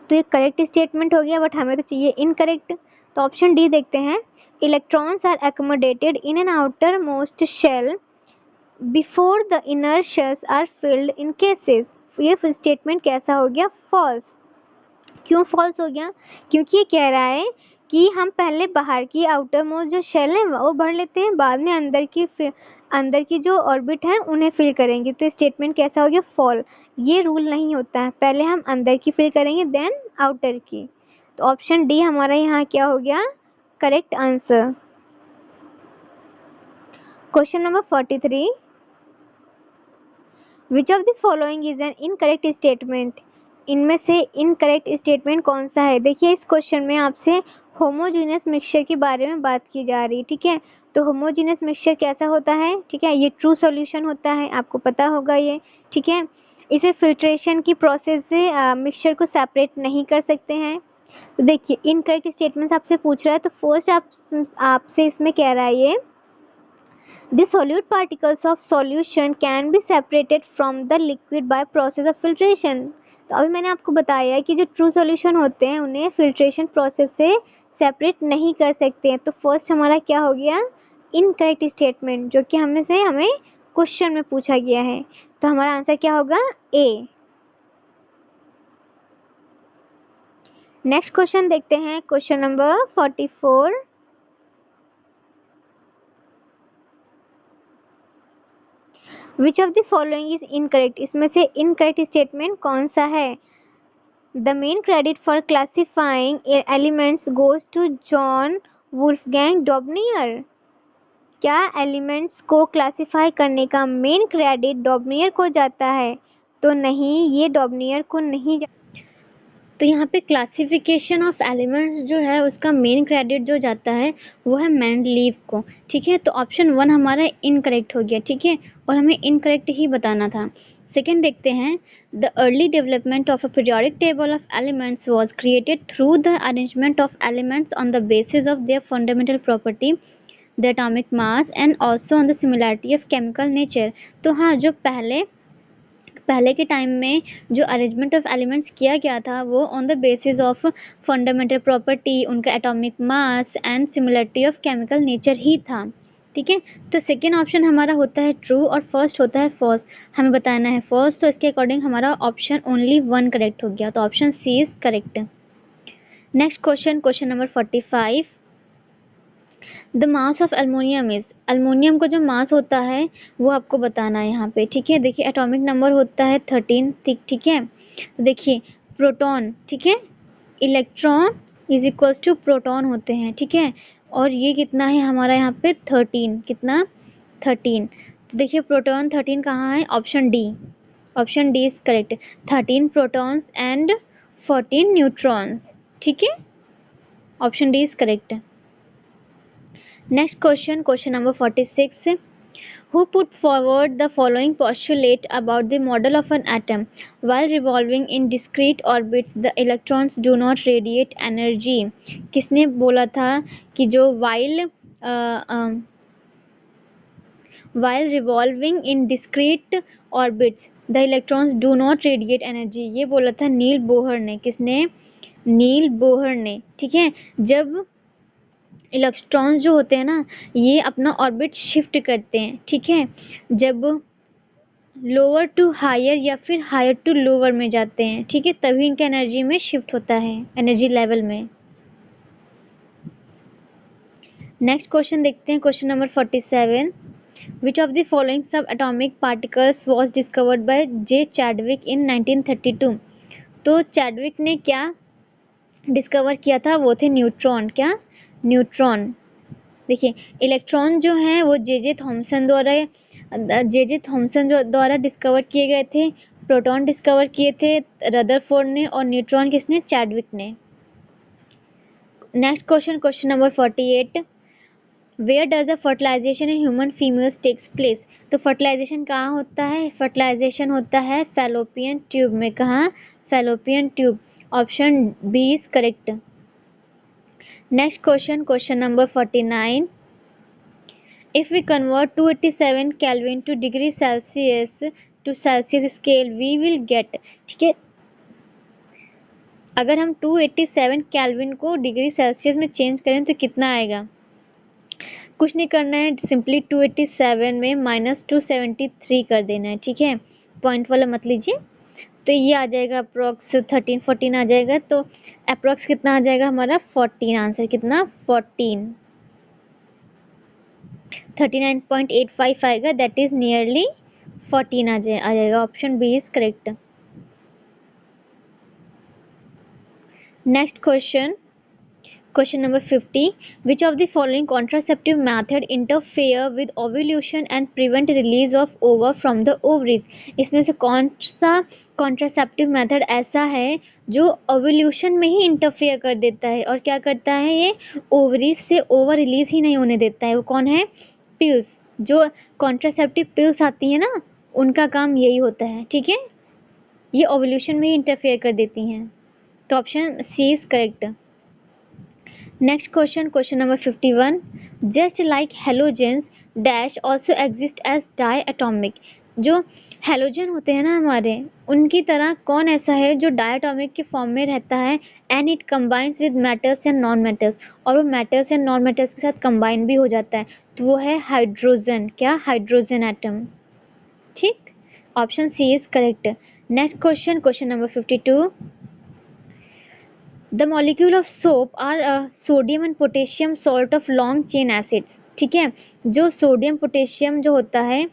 तो ये करेक्ट स्टेटमेंट हो गया, बट हमें तो चाहिए इनकरेक्ट। तो ऑप्शन डी देखते हैं। Electrons are accommodated in an outermost shell before the inner shells are filled in cases. ये स्टेटमेंट कैसा हो गया? फॉल्स। क्यों फॉल्स हो गया? क्योंकि ये कह रहा है कि हम पहले बाहर की आउटर मोस्ट जो शेल है वो भर लेते हैं, बाद में अंदर की जो ऑर्बिट है उन्हें फिल करेंगे। तो स्टेटमेंट कैसा हो गया? फॉल। ये रूल नहीं होता है, पहले हम अंदर की फिल करेंगे देन आउटर की। तो ऑप्शन डी हमारा यहाँ क्या हो गया? Correct answer. Question number 43। Which of the following is an incorrect statement? इनमें से इनकरेक्ट स्टेटमेंट कौन सा है? देखिए इस क्वेश्चन में आपसे होमोजीनियस मिक्सचर के बारे में बात की जा रही है। ठीक है, तो होमोजीनियस मिक्सचर कैसा होता है? ठीक है, ये ट्रू सॉल्यूशन होता है, आपको पता होगा ये। ठीक है, इसे फिल्ट्रेशन की प्रोसेस से मिक्सचर को सेपरेट नहीं कर सकते हैं। तो देखिए इनकरेक्ट स्टेटमेंट आपसे पूछ रहा है, तो फर्स्ट आपसे इसमें कह रहा है ये The solute particles of solution can be separated from the liquid by process of filtration. तो अभी मैंने आपको बताया है कि जो ट्रू सॉल्यूशन होते हैं उन्हें फिल्ट्रेशन प्रोसेस से सेपरेट नहीं कर सकते हैं। तो फर्स्ट हमारा क्या हो गया? इनकरेक्ट स्टेटमेंट, जो कि हमें क्वेश्चन में पूछा गया है। तो हमारा आंसर क्या होगा? ए। नेक्स्ट क्वेश्चन देखते हैं, question number 44। Which of the following is incorrect? इसमें से इनकरेक्ट स्टेटमेंट कौन सा है? The main credit for classifying elements goes to John Wolfgang Dobereiner. क्या एलिमेंट्स को क्लासिफाई करने का मेन क्रेडिट डॉबनियर को जाता है? तो नहीं, ये डॉबनियर को नहीं तो यहाँ पे क्लासिफिकेशन ऑफ एलिमेंट्स जो है उसका मेन क्रेडिट जो जाता है वो है मेंडलीव को। ठीक है, तो ऑप्शन 1 हमारा इनकरेक्ट हो गया। ठीक है, और हमें इनकरेक्ट ही बताना था। सेकेंड देखते हैं। The early development of a periodic table of elements was created through the arrangement of elements on the basis of their fundamental property, the atomic mass and also on the similarity of chemical nature. तो हाँ, जो पहले के टाइम में जो अरेंजमेंट ऑफ एलिमेंट्स किया गया था वो on the basis of fundamental property, उनका atomic mass and similarity of chemical nature ही था। ठीक है, तो सेकेंड ऑप्शन हमारा होता है ट्रू और फर्स्ट होता है फॉल्स। हमें बताना है फर्स्ट, तो इसके अकॉर्डिंग हमारा ऑप्शन ओनली 1 करेक्ट हो गया, तो option C is correct. Next question, question number 45। The mass of aluminium is, aluminium का जो मास होता है वो आपको बताना है यहाँ पे। ठीक है, देखिए एटॉमिक नंबर होता है 13। ठीक है, तो देखिए प्रोटॉन, ठीक है, electron is equals to proton होते हैं। ठीक है, और ये कितना है हमारा यहाँ पे 13, कितना 13। तो देखिए प्रोटॉन 13 कहाँ है? Option D, option D is correct. 13 protons and 14 neutrons. ठीक है, option D is correct. Next question, question number 46. Who put forward the following postulate about the model of an atom? While revolving in discrete orbits, the electrons do not radiate energy. किसने बोला था कि जो while while revolving in discrete orbits the electrons do not radiate energy। ये बोला था नील बोहर ने। किसने? नील बोहर ने। ठीक है, जब इलेक्ट्रॉन्स जो होते हैं ना, ये अपना ऑर्बिट शिफ्ट करते हैं, ठीक है, जब लोअर टू हायर या फिर हायर टू लोअर में जाते हैं, ठीक है, तभी इनका एनर्जी में शिफ्ट होता है, एनर्जी लेवल में। नेक्स्ट क्वेश्चन देखते हैं, question number 47। Which of the following sub atomic particles was discovered by J Chadwick in 1932। तो चैडविक ने क्या डिस्कवर किया था? वो थे न्यूट्रॉन। क्या? न्यूट्रॉन। देखिए, इलेक्ट्रॉन जो हैं वो जे थॉमसन द्वारा डिस्कवर किए गए थे। प्रोटॉन डिस्कवर किए थे रदरफोर्ड ने, और न्यूट्रॉन किसने? चैडविक ने। Next question, question number 48। Where does the fertilization in human females takes place. तो फर्टिलाइजेशन कहाँ होता है? फर्टिलाइजेशन होता है फैलोपियन ट्यूब में। कहाँ? Fallopian tube. Option B is correct. Next question, question number 49। If we convert 287 Kelvin to degree Celsius to Celsius scale, we will get, ठीक है, अगर हम 287 केल्विन को डिग्री सेल्सियस में चेंज करें तो कितना आएगा? कुछ नहीं करना है, सिंपली 287 में -273 कर देना है, ठीक है, पॉइंट वाला मत लीजिए। तो ये आ जाएगा अप्रोक्स 13-14 आ जाएगा। तो अप्रोक्स कितना आ जाएगा हमारा? 14। आंसर कितना? 14। 39.85 आएगा, दैट इज नियरली 14 आ जाएगा। Option B is correct. Next question, question number 50। Which of the following contraceptive method interfere with ovulation and prevent release of ova from the ovaries. इसमें से कौन सा कॉन्ट्रासेप्टिव मेथड ऐसा है जो ओव्यूलेशन में ही इंटरफेयर कर देता है और क्या करता है, ये ओवरीज से ओवर रिलीज ही नहीं होने देता है? वो कौन है? पिल्स। जो कॉन्ट्रासेप्टिव पिल्स आती है ना, उनका काम यही होता है, ठीक है, ये ओव्यूलेशन में ही इंटरफेयर कर देती हैं। तो option C is correct. Next question, question number 51। Just like halogens dash also exist as diatomic. जो हेलोजन होते हैं ना हमारे, उनकी तरह कौन ऐसा है जो डायटॉमिक के फॉर्म में रहता है and it combines with metals and non metals, और वो मेटल्स एंड नॉन मेटल्स के साथ कंबाइन भी हो जाता है? तो वो है हाइड्रोजन। क्या? Hydrogen atom. ठीक, option C is correct. Next question, question number 52। The molecule of soap are sodium and potassium salt of long chain acids. ठीक है, जो सोडियम पोटेशियम जो होता है,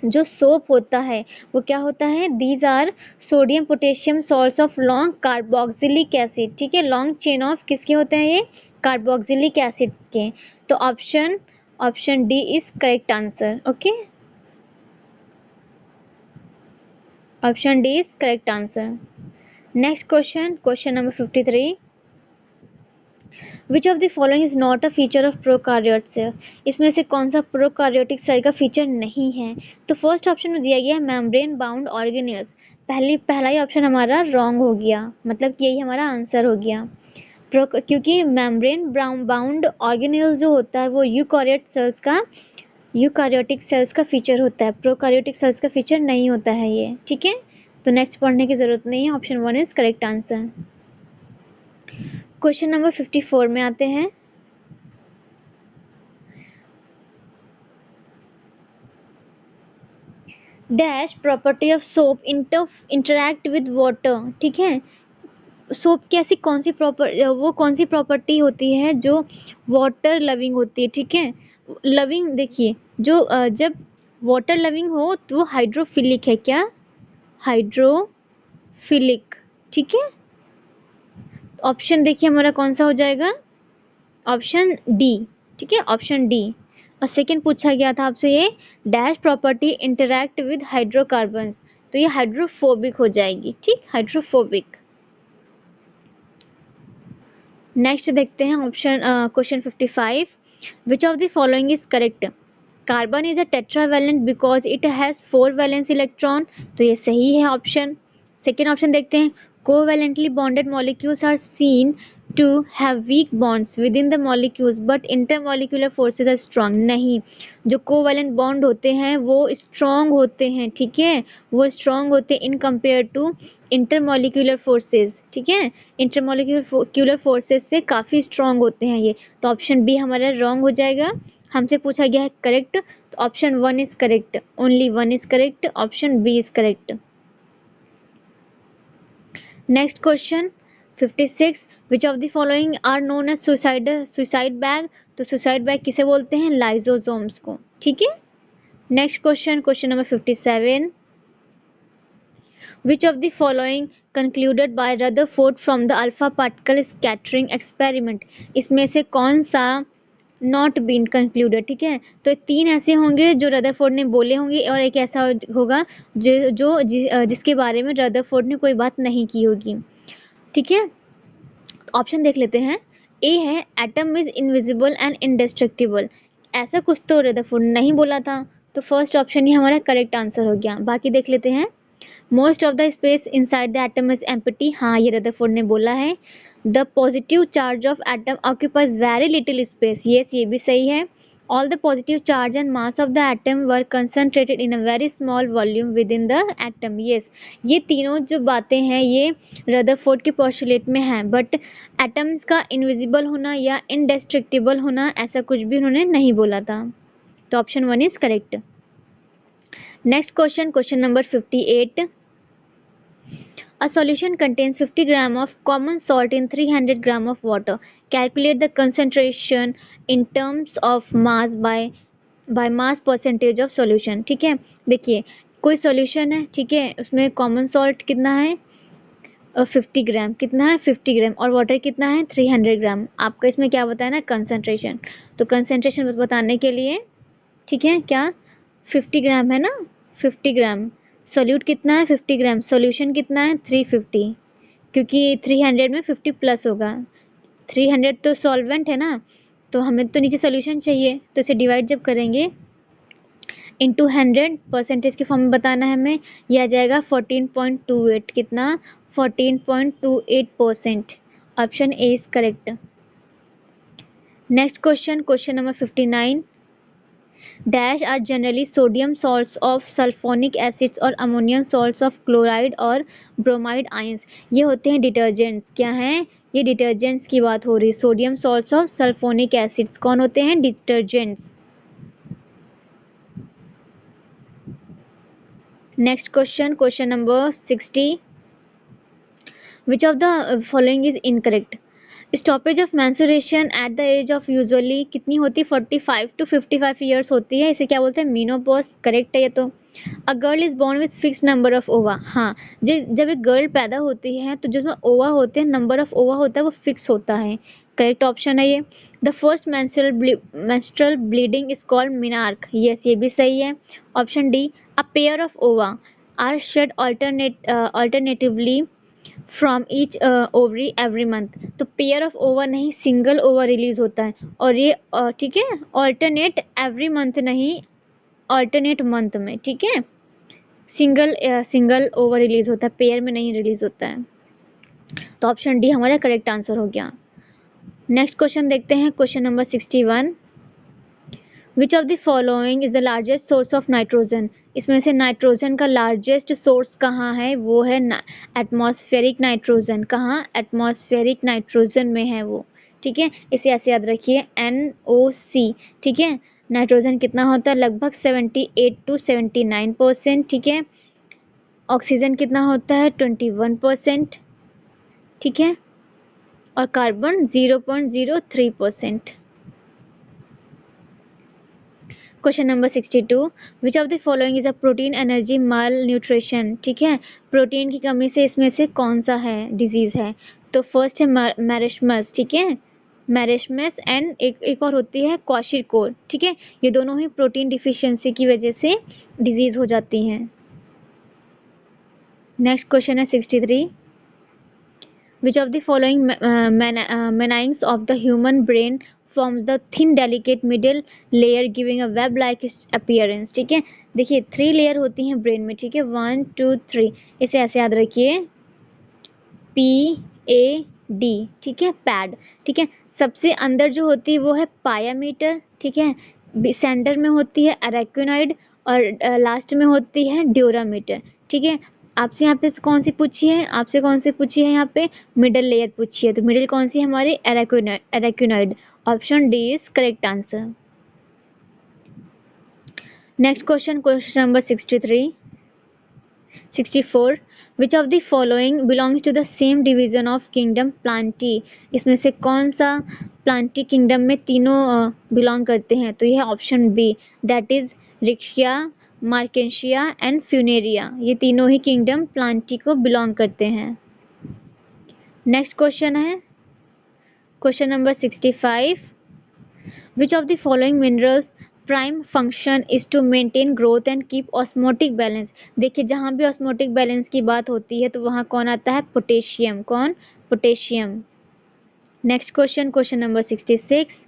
जो सोप होता है, वो क्या होता है? These are sodium potassium salts of long carboxylic acid. ठीक है, लॉन्ग चेन ऑफ किसके होते हैं? ये कार्बोक्सिलिक एसिड के। तो option D is correct answer. Okay, option D is correct answer. Next question, question number 53। Which of the following is not a feature of prokaryote cell. इसमें से कौन सा प्रोकार्योटिक सेल का फीचर नहीं है? तो फर्स्ट ऑप्शन में दिया गया है मेम्ब्रेन बाउंड ऑर्गेनेल्स। पहला ही ऑप्शन हमारा रॉन्ग हो गया, मतलब यही हमारा आंसर हो गया। क्योंकि मेम्ब्रेन बाउंड ऑर्गेनेल जो होता है वो यूकार्योटिक सेल्स का फीचर होता है, प्रोकार्योटिक सेल्स का फीचर नहीं होता है ये। ठीक है, तो नेक्स्ट पढ़ने की जरूरत नहीं है, option 1 is correct answer. Question number 54 में आते हैं। Dash property of soap interact with water. ठीक है, सोप की ऐसी कौन सी प्रॉपर्टी होती है जो वाटर लविंग होती है? ठीक है, लविंग, देखिए, जो जब वाटर लविंग हो तो वो हाइड्रोफिलिक है। क्या? हाइड्रोफिलिक। ठीक है, ऑप्शन देखिए हमारा कौन सा हो जाएगा? Option D. ठीक है, ऑप्शन डी। और सेकंड पूछा गया था आपसे ये dash property interact with hydrocarbons, तो ये हाइड्रोफोबिक हो जाएगी। ठीक, हाइड्रोफोबिक। नेक्स्ट देखते हैं option question 55। Which of the following is correct? Carbon is a tetravalent because it has 4 valence electron, तो ये सही है ऑप्शन। सेकेंड ऑप्शन देखते हैं, covalently bonded molecules are seen to have weak bonds within the molecules but intermolecular forces are strong. नहीं, जो कोवैलेंट बॉन्ड होते हैं वो स्ट्रॉन्ग होते हैं, ठीक है, वो स्ट्रॉन्ग होते हैं in compare to intermolecular forces, ठीक है, इंटरमॉलिक्यूलर फोर्सेज से काफ़ी स्ट्रॉन्ग होते हैं ये। तो ऑप्शन बी हमारा रॉन्ग हो जाएगा। हमसे पूछा गया है करेक्ट, तो option 1 is correct, only 1 is correct, option B is correct. Next question 56, which of the following are known as suicide bag. तो सुसाइड बैग किसे बोलते हैं? लाइजोसोम्स को, ठीक है। Next question, question number 57, which of the following concluded by Rutherford from the alpha particle scattering experiment। इसमें से कौन सा नॉट बीन कंक्लूडेड, ठीक है। तो 3 ऐसे होंगे जो रदरफोर्ड ने बोले होंगे और एक ऐसा होगा जिसके बारे में रदरफोर्ड ने कोई बात नहीं की होगी, ठीक है। ऑप्शन देख लेते हैं। ए है एटम इज इनविजिबल एंड इंडेस्ट्रक्टिबल, ऐसा कुछ तो रदरफोर्ड नहीं बोला था, तो फर्स्ट ऑप्शन ही हमारा करेक्ट आंसर हो गया। बाकी देख लेते हैं। Most of the space inside the atom is empty, हाँ ये रदरफोर्ड ने बोला है। The positive charge of atom occupies very little space, ये भी सही है। All the positive charge and mass of the atom were concentrated in a very small volume with in the atom, yes. ये तीनों जो बातें हैं ये रदरफोर्ड के पोस्टुलेट में हैं, बट एटम्स का इनविजिबल होना या इंडेस्ट्रक्टिबल होना ऐसा कुछ भी उन्होंने नहीं बोला था। तो option 1 is correct. Next question, question number 58, a solution contains 50 gram of common salt in 300 gram of water. Calculate the concentration in terms of mass by mass percentage of solution, ठीक है। देखिए कोई सॉल्यूशन है, ठीक है, उसमें कॉमन सॉल्ट कितना है 50 ग्राम, कितना है 50 ग्राम, और वाटर कितना है 300 ग्राम। आपका इसमें क्या बताया ना कंसंट्रेशन, तो कंसंट्रेशन बताने के लिए, ठीक है, क्या 50 ग्राम है ना, 50 ग्राम सोल्यूट कितना है 50 ग्राम, सॉल्यूशन कितना है 350, क्योंकि 300 में 50 प्लस होगा, 300 तो सॉल्वेंट है ना, तो हमें तो नीचे सॉल्यूशन चाहिए, तो इसे डिवाइड जब करेंगे इंटू 100 परसेंटेज के फॉर्म में बताना है हमें, यह आ जाएगा 14.28, कितना 14.28%। Option A is correct. Next question, question number 59, dash are generally sodium salts of sulphonic acids और अमोनियम सॉल्ट्स ऑफ क्लोराइड और ब्रोमाइड आयंस। ये होते हैं डिटर्जेंट्स, क्या हैं ये डिटर्जेंट्स की बात हो रही है। Sodium salts of sulphonic acids कौन होते हैं? Detergents. Next question, question number 60, which of the following is incorrect. Stoppage of menstruation at the age of usually कितनी होती है 45 to 55 ईयर्स होती है, इसे क्या बोलते हैं मीनोपॉज, करेक्ट है ये तो। A girl is born with fix number of ओवा, हाँ जब एक गर्ल पैदा होती है तो जिसमें ओवा होते हैं, नंबर ऑफ ओवा होता है वो फिक्स होता है, करेक्ट ऑप्शन है ये। The first menstrual bleeding is called menarche, yes ये भी सही है। Option D, a pair of ova are shed alternatively from each ovary every month, तो पेयर ऑफ ओवर नहीं सिंगल ओवर रिलीज होता है, और ये ठीक है ऑल्टरनेट एवरी मंथ नहीं ऑल्टरनेट मंथ में, ठीक है, सिंगल ओवर रिलीज होता है, पेयर में नहीं रिलीज होता है। तो ऑप्शन डी हमारा करेक्ट आंसर हो गया। नेक्स्ट क्वेश्चन देखते हैं, question number 61, which of the following is the largest source of nitrogen. इसमें से नाइट्रोजन का लार्जेस्ट सोर्स कहाँ है? वो है एटमॉस्फेरिक नाइट्रोजन। कहाँ? एटमॉस्फेरिक नाइट्रोजन में है वो, ठीक है, इसे ऐसे याद रखिए NOC, ठीक है। नाइट्रोजन कितना होता है? लगभग 78 to 79%, ठीक है। ऑक्सीजन कितना होता है? 21%, ठीक है, और carbon 0.03%। Question number 62, which of the following is a protein energy mall nutrition, ठीक है, प्रोटीन की कमी से इसमें से कौन सा है डिजीज है? तो फर्स्ट है मैरिशमस, ठीक है, मैरिशमस, एंड एक और होती है क्वाशिकोर, ठीक है, ये दोनों ही प्रोटीन डिफिशियंसी की वजह से डिजीज हो जाती हैं। नेक्स्ट क्वेश्चन है 63, which of the following meninges of the human brain forms the thin delicate middle layer giving a web like appearance, ठीक है। देखिए 3 लेयर होती हैं ब्रेन में, ठीक है, 1 2 3, इसे ऐसे याद रखिए, PA डी, ठीक है, पैड, ठीक है। सबसे अंदर जो होती है वो है पायामीटर, ठीक है, सेंटर में होती है अरेक्विनॉइड और लास्ट में होती है ड्यूरामीटर, ठीक है। आपसे यहाँ पे कौन सी पूछी है, आपसे कौन सी पूछी है, यहाँ पे मिडल लेयर पूछी है, तो मिडिल कौन सी है हमारी, arachnoid. Option D is correct answer. Next question, question number 64, which of the following belongs to the same division of kingdom Plantae. इसमें से कौन सा प्लांटी किंगडम में तीनों बिलोंग करते हैं, तो यह है option B, that is Riccia, मार्केशिया एंड फ्यूनेरिया। ये तीनों ही किंगडम प्लांटी को बिलोंग करते हैं। नेक्स्ट क्वेश्चन है question number 65, which of the following minerals prime function is to maintain growth and keep osmotic balance. देखिए जहाँ भी ऑस्मोटिक बैलेंस की बात होती है तो वहाँ कौन आता है, पोटेशियम, कौन, potassium. Next question, question number 66,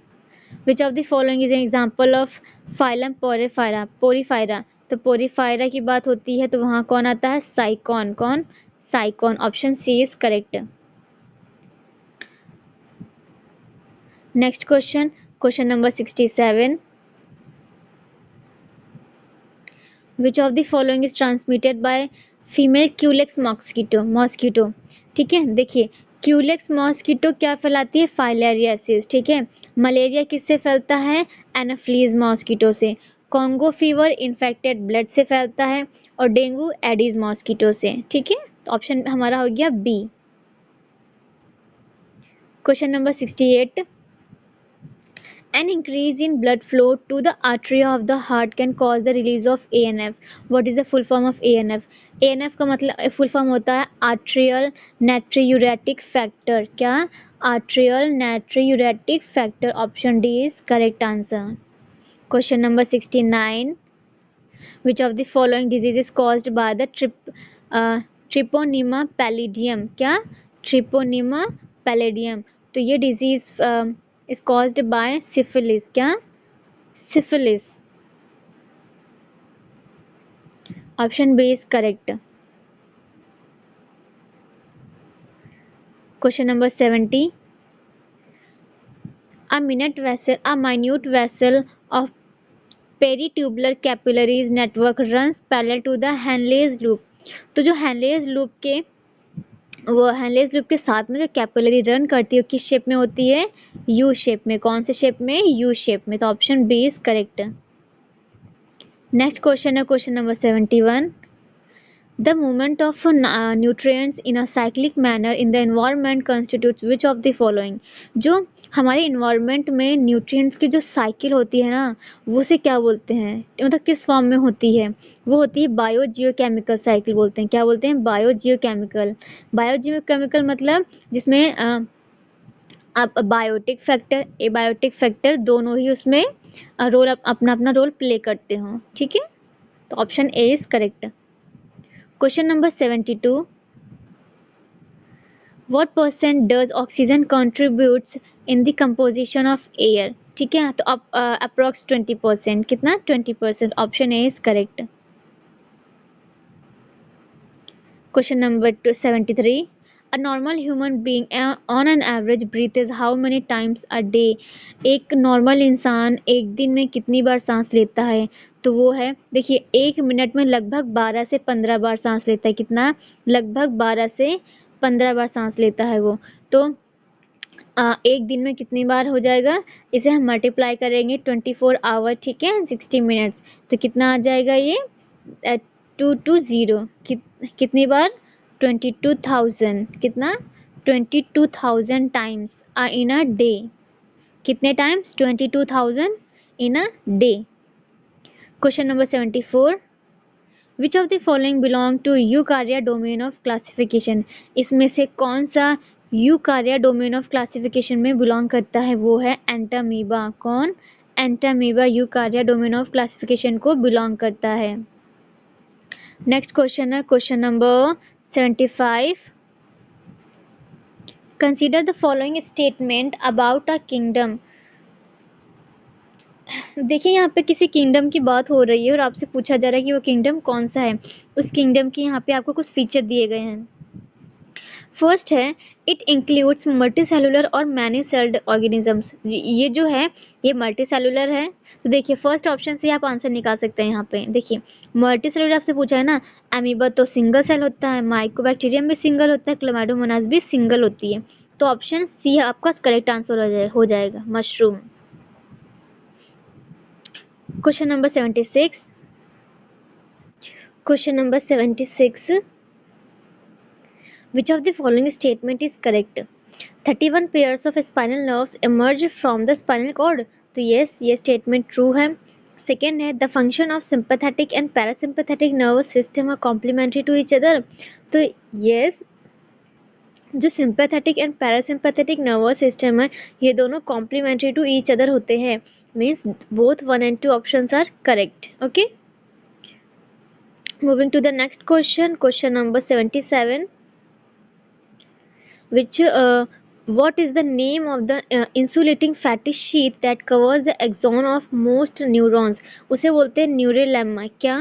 which of the following is an example of phylum Porifera, Porifera. तो पोरीफायरा की बात होती है तो वहाँ कौन आता है, साइकॉन, कौन, sycon. Option C is correct. Next question, question number 67, which of the following is transmitted by female culex mosquito, mosquito, ठीक है। देखिए क्यूलेक्स मॉस्किटो क्या फैलाती है, फाइलेरियासिस, ठीक है। मलेरिया किससे फैलता है, एनाफ्लीज मॉस्किटो से। कॉन्गो फीवर इन्फेक्टेड ब्लड से फैलता है और डेंगू एडीज मॉस्किटो से, ठीक है। तो ऑप्शन हमारा हो गया B. Question number 68, an increase in blood flow to the artery of the heart can cause the release of ANF. What is the full form of ANF? ANF का मतलब फुल फॉर्म होता है आर्ट्रियल नाट्रियूरेटिक फैक्टर, क्या, atrial natriuretic factor. Option D is correct answer. Question number 69, which of the following disease is caused by the Treponema pallidum, क्या, ट्रिपोनिमा पैलिडियम। तो ये disease is caused by syphilis, क्या, syphilis। Option B is correct. Question number 70, a minute vessel of peritubular capillaries network runs parallel to the Henle's loop। तो जो हैनलेज लूप के वो हैनलेज लूप के साथ में जो कैपिलरी रन करती है किस शेप में होती है, यू शेप में। कौन से शेप में, यू शेप में। तो option B is correct. Next question है question number 71, the movement of nutrients in a cyclic manner in the environment constitutes which of the following. जो हमारे इन्वायरमेंट में न्यूट्रिएंट्स की जो साइकिल होती है ना, वो से क्या बोलते हैं, मतलब किस फॉर्म में होती है, वो होती है बायोजियोकेमिकल साइकिल बोलते हैं। क्या बोलते हैं, बायोजियोकेमिकल। बायोजियोकेमिकल मतलब जिसमें अब बायोटिक फैक्टर, एबायोटिक फैक्टर दोनों ही उसमें रोल अपना अपना रोल प्ले करते हो, ठीक है। तो option A is correct. Question number 72, what percent does oxygen contributes in the composition of air, ठीक है। तो अब अप्रोक्स 20%, कितना, 20%। Option A is correct. Question number 73, a normal human being on an average breathes how many times a day। एक नॉर्मल इंसान एक दिन में कितनी बार सांस लेता है, तो वो है, देखिए एक मिनट में लगभग 12 से 15 बार सांस लेता है। कितना, लगभग 12 से 15 बार सांस लेता है वो। तो एक दिन में कितनी बार हो जाएगा, इसे हम मल्टीप्लाई करेंगे 24 आवर, ठीक है, 60 मिनट्स। तो कितना आ जाएगा ये 220, कितनी बार, 22,000, कितना, 22,000 टाइम्स इन अ डे। कितने times, 22,000 in a day. Question number 74, which of the following belong to Eukarya domain of classification. इसमें से कौन सा यूकार्या डोमेन ऑफ क्लासिफिकेशन में बिलोंग करता है, वो है एंटामीबा। कौन, Entamoeba Eukarya domain of classification को बिलोंग करता है। नेक्स्ट क्वेश्चन है question number 75, consider the following statement about a kingdom. देखिए यहाँ पे किसी किंगडम की बात हो रही है और आपसे पूछा जा रहा है कि वो किंगडम कौन सा है। उस किंगडम के यहाँ पे आपको कुछ फीचर दिए गए हैं। फर्स्ट है इट इंक्लूड्स मल्टीसेलुलर और मैनी सेल्ड ऑर्गेनिजम्स। ये जो है ये मल्टीसेलुलर है। तो देखिए फर्स्ट ऑप्शन से आप आंसर निकाल सकते हैं। यहाँ पे देखिए मल्टीसेलुलर आपसे पूछा है ना, अमीबा तो सिंगल सेल होता है, माइकोबैक्टीरियम भी सिंगल होता है, क्लोमैडोमोनास भी सिंगल होती है। तो ऑप्शन सी आपका करेक्ट आंसर हो जाएगा mushroom. Question number 76। Question number 76, which of the following statement is correct? 31 pairs of spinal nerves emerge from the spinal cord। तो yes, ये statement true है। सेकेंड है the function of sympathetic and parasympathetic nervous system are complementary to each other. तो yes, जो सिंपैथेटिक एंड पैरासिम्पैथेटिक नर्वस सिस्टम है ये दोनों कॉम्प्लीमेंट्री टू ईच अदर होते हैं। Means both 1 and 2 options are correct. Okay, moving to the next question, question number 77, which what is the name of the insulating fatty sheet that covers the axon of most neurons? उसे बोलते हैं न्यूरिलेमा। क्या?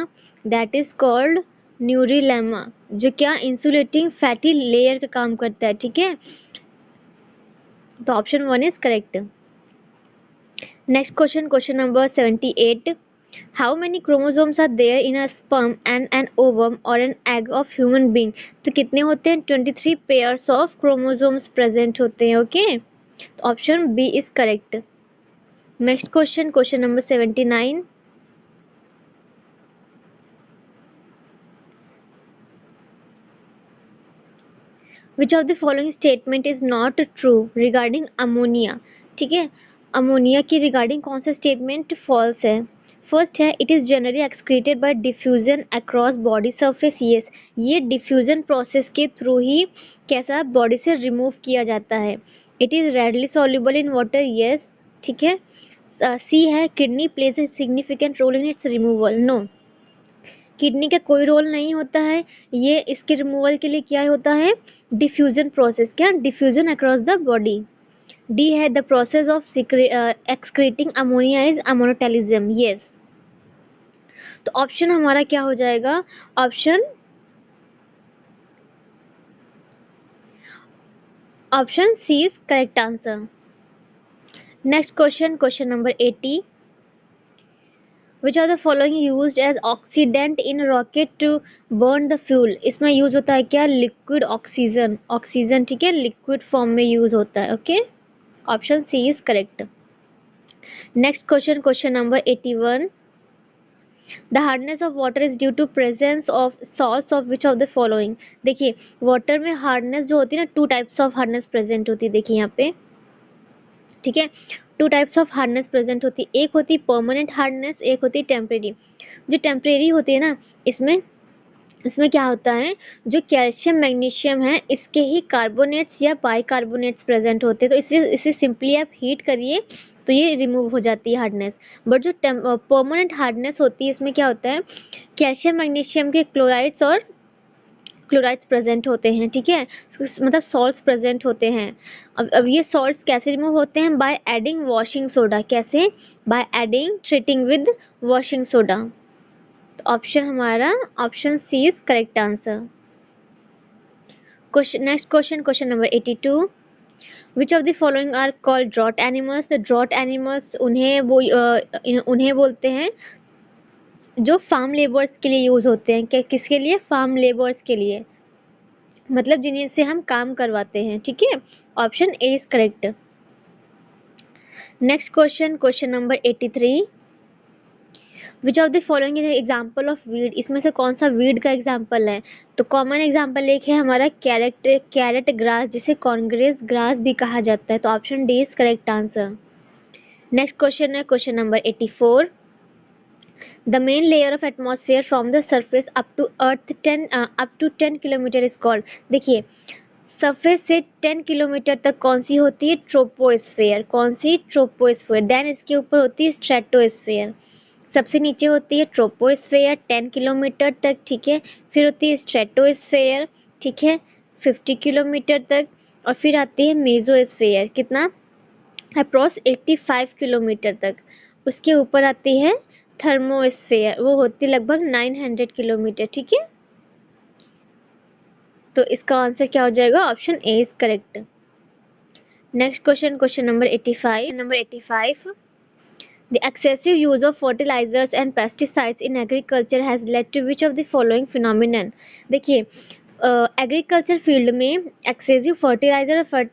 that is called न्यूरिलेमा, जो क्या इंसुलेटिंग फैटी लेयर का काम करता है। ठीक है, तो option 1 is correct. Next question, question number 78, how many chromosomes are there in a sperm and an ovum or an egg of human being? तो कितने होते हैं? 23 pairs of chromosomes present होते हैं। Okay, option B is correct. Next question, question number 79, which of the following statement is not true regarding ammonia? ठीक है, अमोनिया की रिगार्डिंग कौन सा स्टेटमेंट फॉल्स है? फर्स्ट है it is generally excreted by diffusion across body surface. Yes, ये डिफ्यूजन प्रोसेस के थ्रू ही कैसा बॉडी से रिमूव किया जाता है। It is readily soluble in water. Yes, ठीक है। सी है kidney plays a significant role in its removal. No, kidney का कोई रोल नहीं होता है, ये इसके रिमूवल के लिए क्या होता है? Diffusion process. क्या? Diffusion across the body. D है the process of excreting ammonia is ammonotelism. Yes, तो ऑप्शन हमारा क्या हो जाएगा? Option C is correct answer. Next question, question number 80, which of the following used as oxidant in rocket to burn the fuel? इसमें यूज होता है क्या? Liquid oxygen. ऑक्सीजन, ठीक है, लिक्विड फॉर्म में यूज होता है। Okay, option C is correct. Next question, question number 81, the hardness of water is due to presence of salts of which of the following? देखिए वाटर में हार्डनेस जो होती है ना, 2 टाइप्स ऑफ हार्डनेस प्रेजेंट होती है। देखिए यहाँ पे, ठीक है, 2 टाइप्स ऑफ हार्डनेस प्रेजेंट होती है। एक होती है परमानेंट हार्डनेस, एक होती है टेम्परेरी। जो टेम्परेरी होती है ना, इसमें क्या होता है, जो कैल्शियम मैग्नीशियम है इसके ही कार्बोनेट्स या बाइकार्बोनेट्स प्रेजेंट होते हैं। तो इसे सिंपली आप हीट करिए तो ये रिमूव हो जाती है हार्डनेस। बट जो परमानेंट हार्डनेस होती है इसमें क्या होता है, कैल्शियम मैग्नीशियम के क्लोराइड्स और क्लोराइड्स प्रेजेंट होते हैं। ठीक है, मतलब सॉल्ट्स प्रेजेंट होते हैं। अब ये सॉल्ट्स कैसे रिमूव होते हैं? By adding washing soda. कैसे? By adding treating with washing soda. तो ऑप्शन हमारा option C is correct answer. Next question, question number 82, which of the following are called draught animals? The draught animals उन्हें बोलते हैं जो फार्म लेबर्स के लिए यूज होते हैं। क्या? किसके लिए? फार्म लेबर्स के लिए, मतलब जिन्हें से हम काम करवाते हैं। ठीक है, option A is correct. Next question, question number 83, which of the following is example of weed? इसमें से कौन सा वीड का एग्जाम्पल है? तो कॉमन एग्जाम्पल एक है हमारा कैरेट ग्रास, जिसे कॉन्ग्रेस ग्रास भी कहा जाता है। तो option D is correct answer. Next question है question number 84, the main layer of atmosphere from the surface up to earth 10 kilometre is called? देखिए सरफेस से 10 किलोमीटर तक कौन सी होती है? ट्रोपोस्फेयर। कौन सी? ट्रोपोस्फेयर। देन इसके ऊपर होती है स्ट्रेटोस्फेयर। सबसे नीचे होती है ट्रोपोस्फेयर 10 किलोमीटर तक। ठीक है, फिर होती है स्ट्रेटोस्फेयर, ठीक है, 50 किलोमीटर तक, और फिर आती है मेसोस्फेयर। कितना? अप्रॉक्स 85 किलोमीटर तक। उसके ऊपर आती है थर्मोस्फेयर, वो होती लगभग 900 किलोमीटर। ठीक है, तो इसका आंसर क्या हो जाएगा? Option A is correct. Next question, question number 85। The excessive use of fertilizers and pesticides in agriculture has led to which of the following phenomenon? देखिए, एग्रीकल्चर फील्ड में एक्सेसिव फर्टिलाइजर और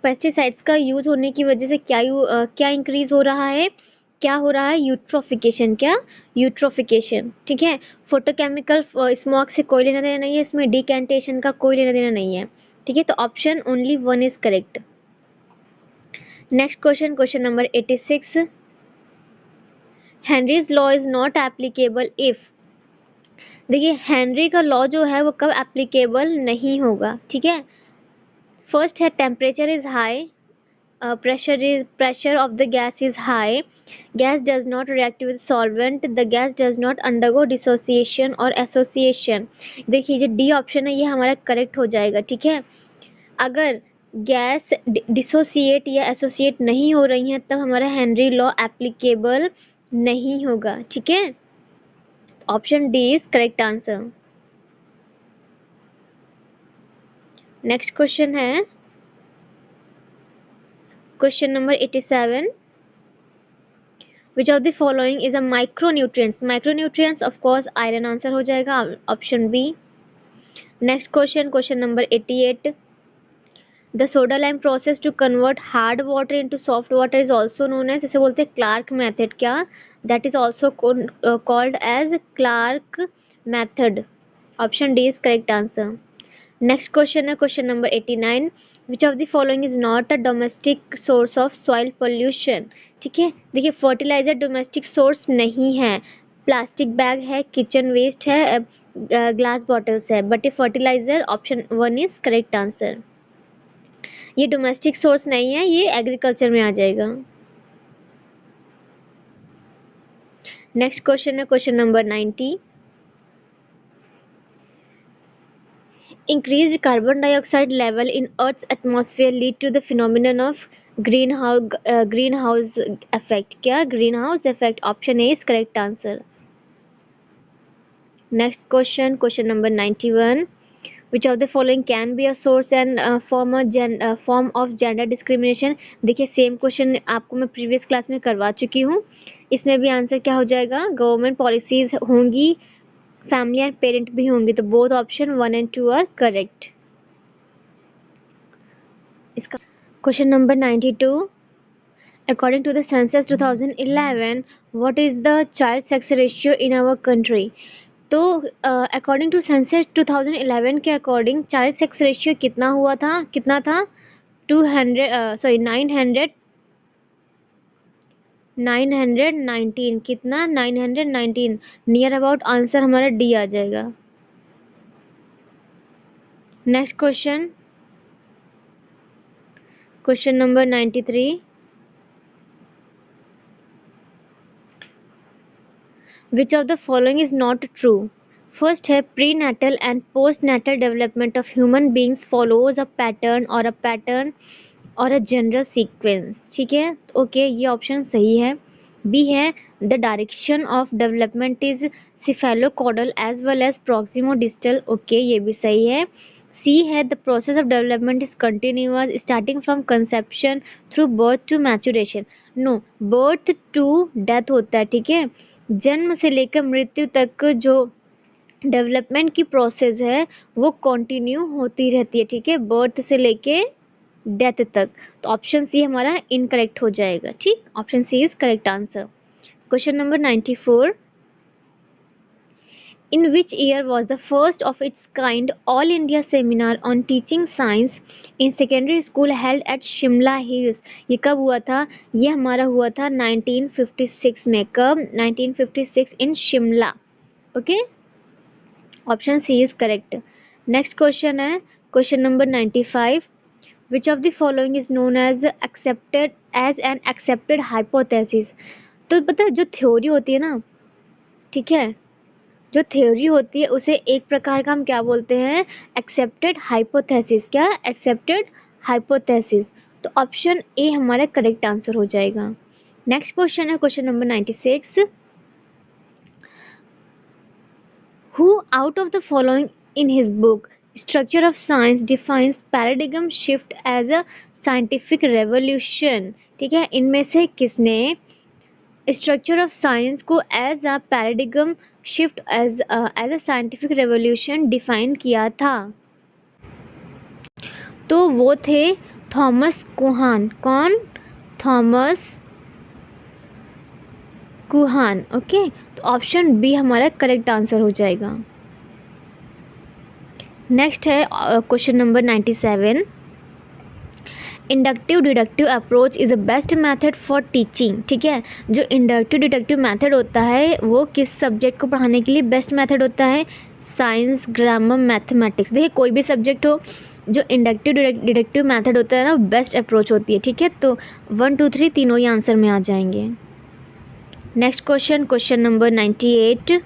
पेस्टिसाइड्स का यूज होने की वजह से क्या इंक्रीज हो रहा है? क्या हो रहा है? यूट्रोफिकेशन। क्या? यूट्रोफिकेशन। ठीक है। फोटोकेमिकल स्मोक से कोई लेना देना नहीं है, इसमें डिकेंटेशन का कोई लेना देना नहीं है। ठीक है, तो option only one is correct. Next question, question number 86। Henry's law is not applicable if. देखिए, हेनरी का लॉ जो है वो कब एप्लीकेबल नहीं होगा? ठीक है, फर्स्ट है temperature is high, pressure of the gas is high, gas does not react with solvent, the gas does not undergo dissociation or association। देखिए, जो डी ऑप्शन है ये हमारा करेक्ट हो जाएगा। ठीक है, अगर गैस डिसोसिएट या एसोसिएट नहीं हो रही है तब हमारा हेनरी लॉ एप्लीकेबल नहीं होगा। ठीक है, option D is correct answer. Next question है question number 87। Which of the following is a micronutrients? Micronutrients of course iron answer हो जाएगा, option B. Next question, question number 88। The soda lime process to convert hard water into soft water is also known as, इसे बोलते हैं क्लार्क मेथड। क्या? That is also called as Clark method. Option D is correct answer. Next question है question number 89। Which of the following is not a domestic source of soil pollution? ठीक है, देखिए, फर्टिलाइजर डोमेस्टिक सोर्स नहीं है, प्लास्टिक बैग है, किचन वेस्ट है, ग्लास बॉटल्स है, बट ये fertiliser option one is correct answer. ये डोमेस्टिक सोर्स नहीं है, ये एग्रीकल्चर में आ जाएगा। नेक्स्ट क्वेश्चन है question number 90। Increased carbon dioxide level in Earth's atmosphere lead to the phenomenon of greenhouse effect। क्या? greenhouse effect। Option A is correct answer। Next question, question number 91। Which of the following can be a source and form of gender discrimination? देखिए, सेम क्वेश्चन आपको मैं प्रीवियस क्लास में करवा चुकी हूँ, इसमें भी आंसर क्या हो जाएगा? गवर्नमेंट पॉलिसीज होंगी, फैमिली एंड पेरेंट भी होंगे, तो both option 1 and 2 are correct. इसका question number 92। According to the census 2011 what is the child sex ratio in our country? तो अकॉर्डिंग टू सेंसस 2011 के अकॉर्डिंग चाइल्ड सेक्स रेशियो कितना हुआ था? कितना था? 919। कितना? 919। नियर अबाउट आंसर हमारा डी आ जाएगा। Next question, question number 93। Which of the following is not true? First है prenatal and postnatal development of human beings follows a pattern और अ जनरल सीक्वेंस। ठीक है, ओके, ये ऑप्शन सही है। बी है the direction of development is cephalocaudal as well as proximodistal. Okay, ये भी सही है। सी है the process of development is continuous starting from conception through birth to maturation. No, birth to death होता है। ठीक है, जन्म से लेकर मृत्यु तक जो डेवलपमेंट की प्रोसेस है वो कंटिन्यू होती रहती है। ठीक है, बर्थ से लेके डेथ तक। तो ऑप्शन सी हमारा इनकरेक्ट हो जाएगा। ठीक, option C is correct answer. Question number 94। In which year was the first of its kind All India Seminar on Teaching Science in Secondary School held at Shimla Hills? ये कब हुआ था? ये हमारा हुआ था 1956 में। कब? 1956 in Shimla। Okay, option C is correct. Next question है question number 95। Which of the following is known as an accepted hypothesis? तो पता है, जो थ्योरी होती है ना, ठीक है, जो थ्योरी होती है उसे एक प्रकार का हम क्या बोलते हैं? Accepted hypothesis. क्या? Accepted hypothesis. तो ऑप्शन ए हमारा करेक्ट आंसर हो जाएगा। नेक्स्ट क्वेश्चन है question number 96। Who out of the following in his book Structure of Science defines paradigm shift as a scientific revolution. ठीक है, इनमें से किसने स्ट्रक्चर ऑफ साइंस को as a paradigm shift as a scientific revolution define किया था? तो वो थे थॉमस कुहान। कौन? थॉमस कुहान। ओके, तो ऑप्शन बी हमारा करेक्ट आंसर हो जाएगा। नेक्स्ट है question number 97। Inductive deductive approach is the best method for teaching. ठीक है, जो इंडक्टिव डिडक्टिव मेथड होता है वो किस सब्जेक्ट को पढ़ाने के लिए बेस्ट मेथड होता है? Science, grammar, mathematics. देखिए कोई भी सब्जेक्ट हो, जो इंडक्टिव डिडक्टिव मेथड होता है ना, बेस्ट अप्रोच होती है। ठीक है, तो 1 2 3 तीनों ही आंसर में आ जाएंगे। Next question, question number 98।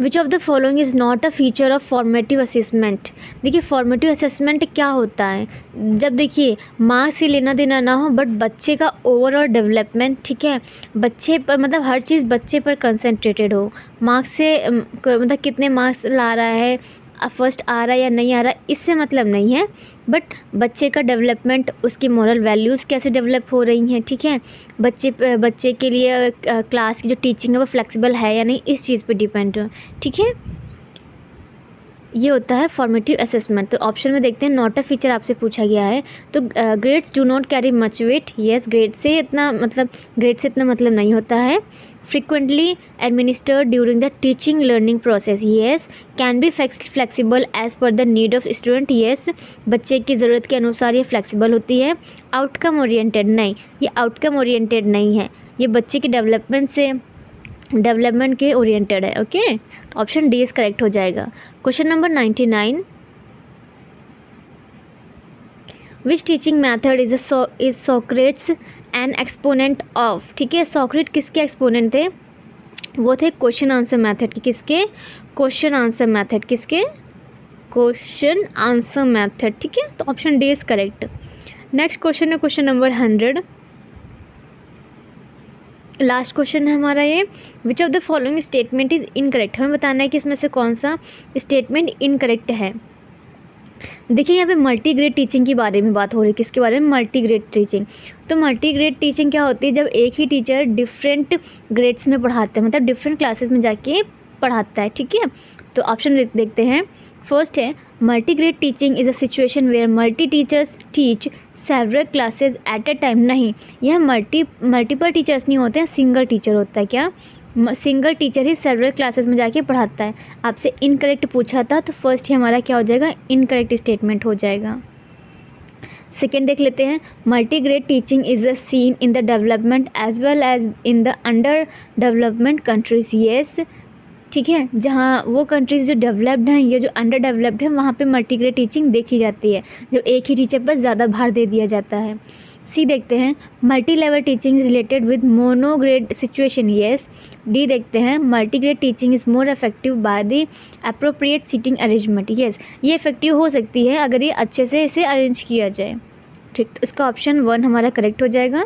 Which of the following is not a feature of formative assessment. देखिए फॉर्मेटिव असेसमेंट क्या होता है? जब देखिए मार्क्स से लेना देना ना हो, बट बच्चे का ओवरऑल डेवलपमेंट, ठीक है, बच्चे पर मतलब हर चीज़ बच्चे पर कंसंट्रेटेड हो। मार्क्स से मतलब कितने मार्क्स ला रहा है, फर्स्ट आ रहा है या नहीं आ रहा, इससे मतलब नहीं है, बट बच्चे का डेवलपमेंट, उसकी मॉरल वैल्यूज़ कैसे डेवलप हो रही हैं। ठीक है, बच्चे के लिए क्लास की जो टीचिंग है वो फ्लेक्सिबल है या नहीं, इस चीज़ पे डिपेंड हो। ठीक है, ये होता है फॉर्मेटिव असेसमेंट। तो ऑप्शन में देखते हैं, नॉट अ फीचर आपसे पूछा गया है, तो grades do not carry much weight. Yes, grade से इतना मतलब नहीं होता है। Frequently administered during the teaching learning process. Yes, can be flexible as per the need of student. Yes, बच्चे की ज़रूरत के अनुसार ये फ्लेक्सिबल होती है। आउटकम ओरिएंटेड, नहीं, ये आउटकम ओरिएंटेड नहीं है, ये बच्चे के डेवलपमेंट के ओरिएंटेड है। ओके, तो ऑप्शन डी इज करेक्ट हो जाएगा। Question number 99। Which teaching method is Socrates N exponent of. ठीक है, सोक्रेट किसके एक्सपोनेंट थे? वो थे क्वेश्चन आंसर मैथड के। किसके? Question answer method. किसके? Question answer method. ठीक है, तो option D is correct. Next question है क्वेश्चन नंबर 100। लास्ट क्वेश्चन है हमारा ये। Which of the following statement is incorrect. हमें बताना है कि इसमें से कौन सा स्टेटमेंट इनकरेक्ट है। देखिए यहाँ पे मल्टी ग्रेड टीचिंग के बारे में बात हो रही है। किसके बारे में? Multi grade teaching. तो मल्टी ग्रेड टीचिंग क्या होती है? जब एक ही टीचर डिफरेंट ग्रेड्स में पढ़ाते हैं, मतलब डिफरेंट क्लासेस में जाके पढ़ाता है। ठीक है, तो ऑप्शन देखते हैं। फर्स्ट है, multi grade teaching is a situation where multi teachers teach several classes at a time. नहीं, यह मल्टीपल टीचर्स नहीं होते हैं, सिंगल टीचर होता है। क्या? सिंगल टीचर ही सेवरल क्लासेस में जाके पढ़ाता है। आपसे इनकरेक्ट पूछा था, तो फर्स्ट ही हमारा क्या हो जाएगा? इनकरेक्ट स्टेटमेंट हो जाएगा। सेकेंड देख लेते हैं। Multi grade teaching is a seen in the development as well as in the under development countries. Yes, ठीक है, जहाँ वो कंट्रीज़ जो डेवलप्ड हैं या जो अंडर डेवलप्ड हैं, वहाँ पे मल्टी ग्रेड टीचिंग देखी जाती है, जब एक ही टीचर पर ज़्यादा भार दे दिया जाता है। सी देखते हैं, multi level teaching is related with mono grade situation. Yes. D देखते हैं, multi grade teaching is more effective by the appropriate seating arrangement. Yes, ये इफेक्टिव हो सकती है अगर ये अच्छे से इसे अरेंज किया जाए। ठीक, तो इसका ऑप्शन 1 हमारा करेक्ट हो जाएगा।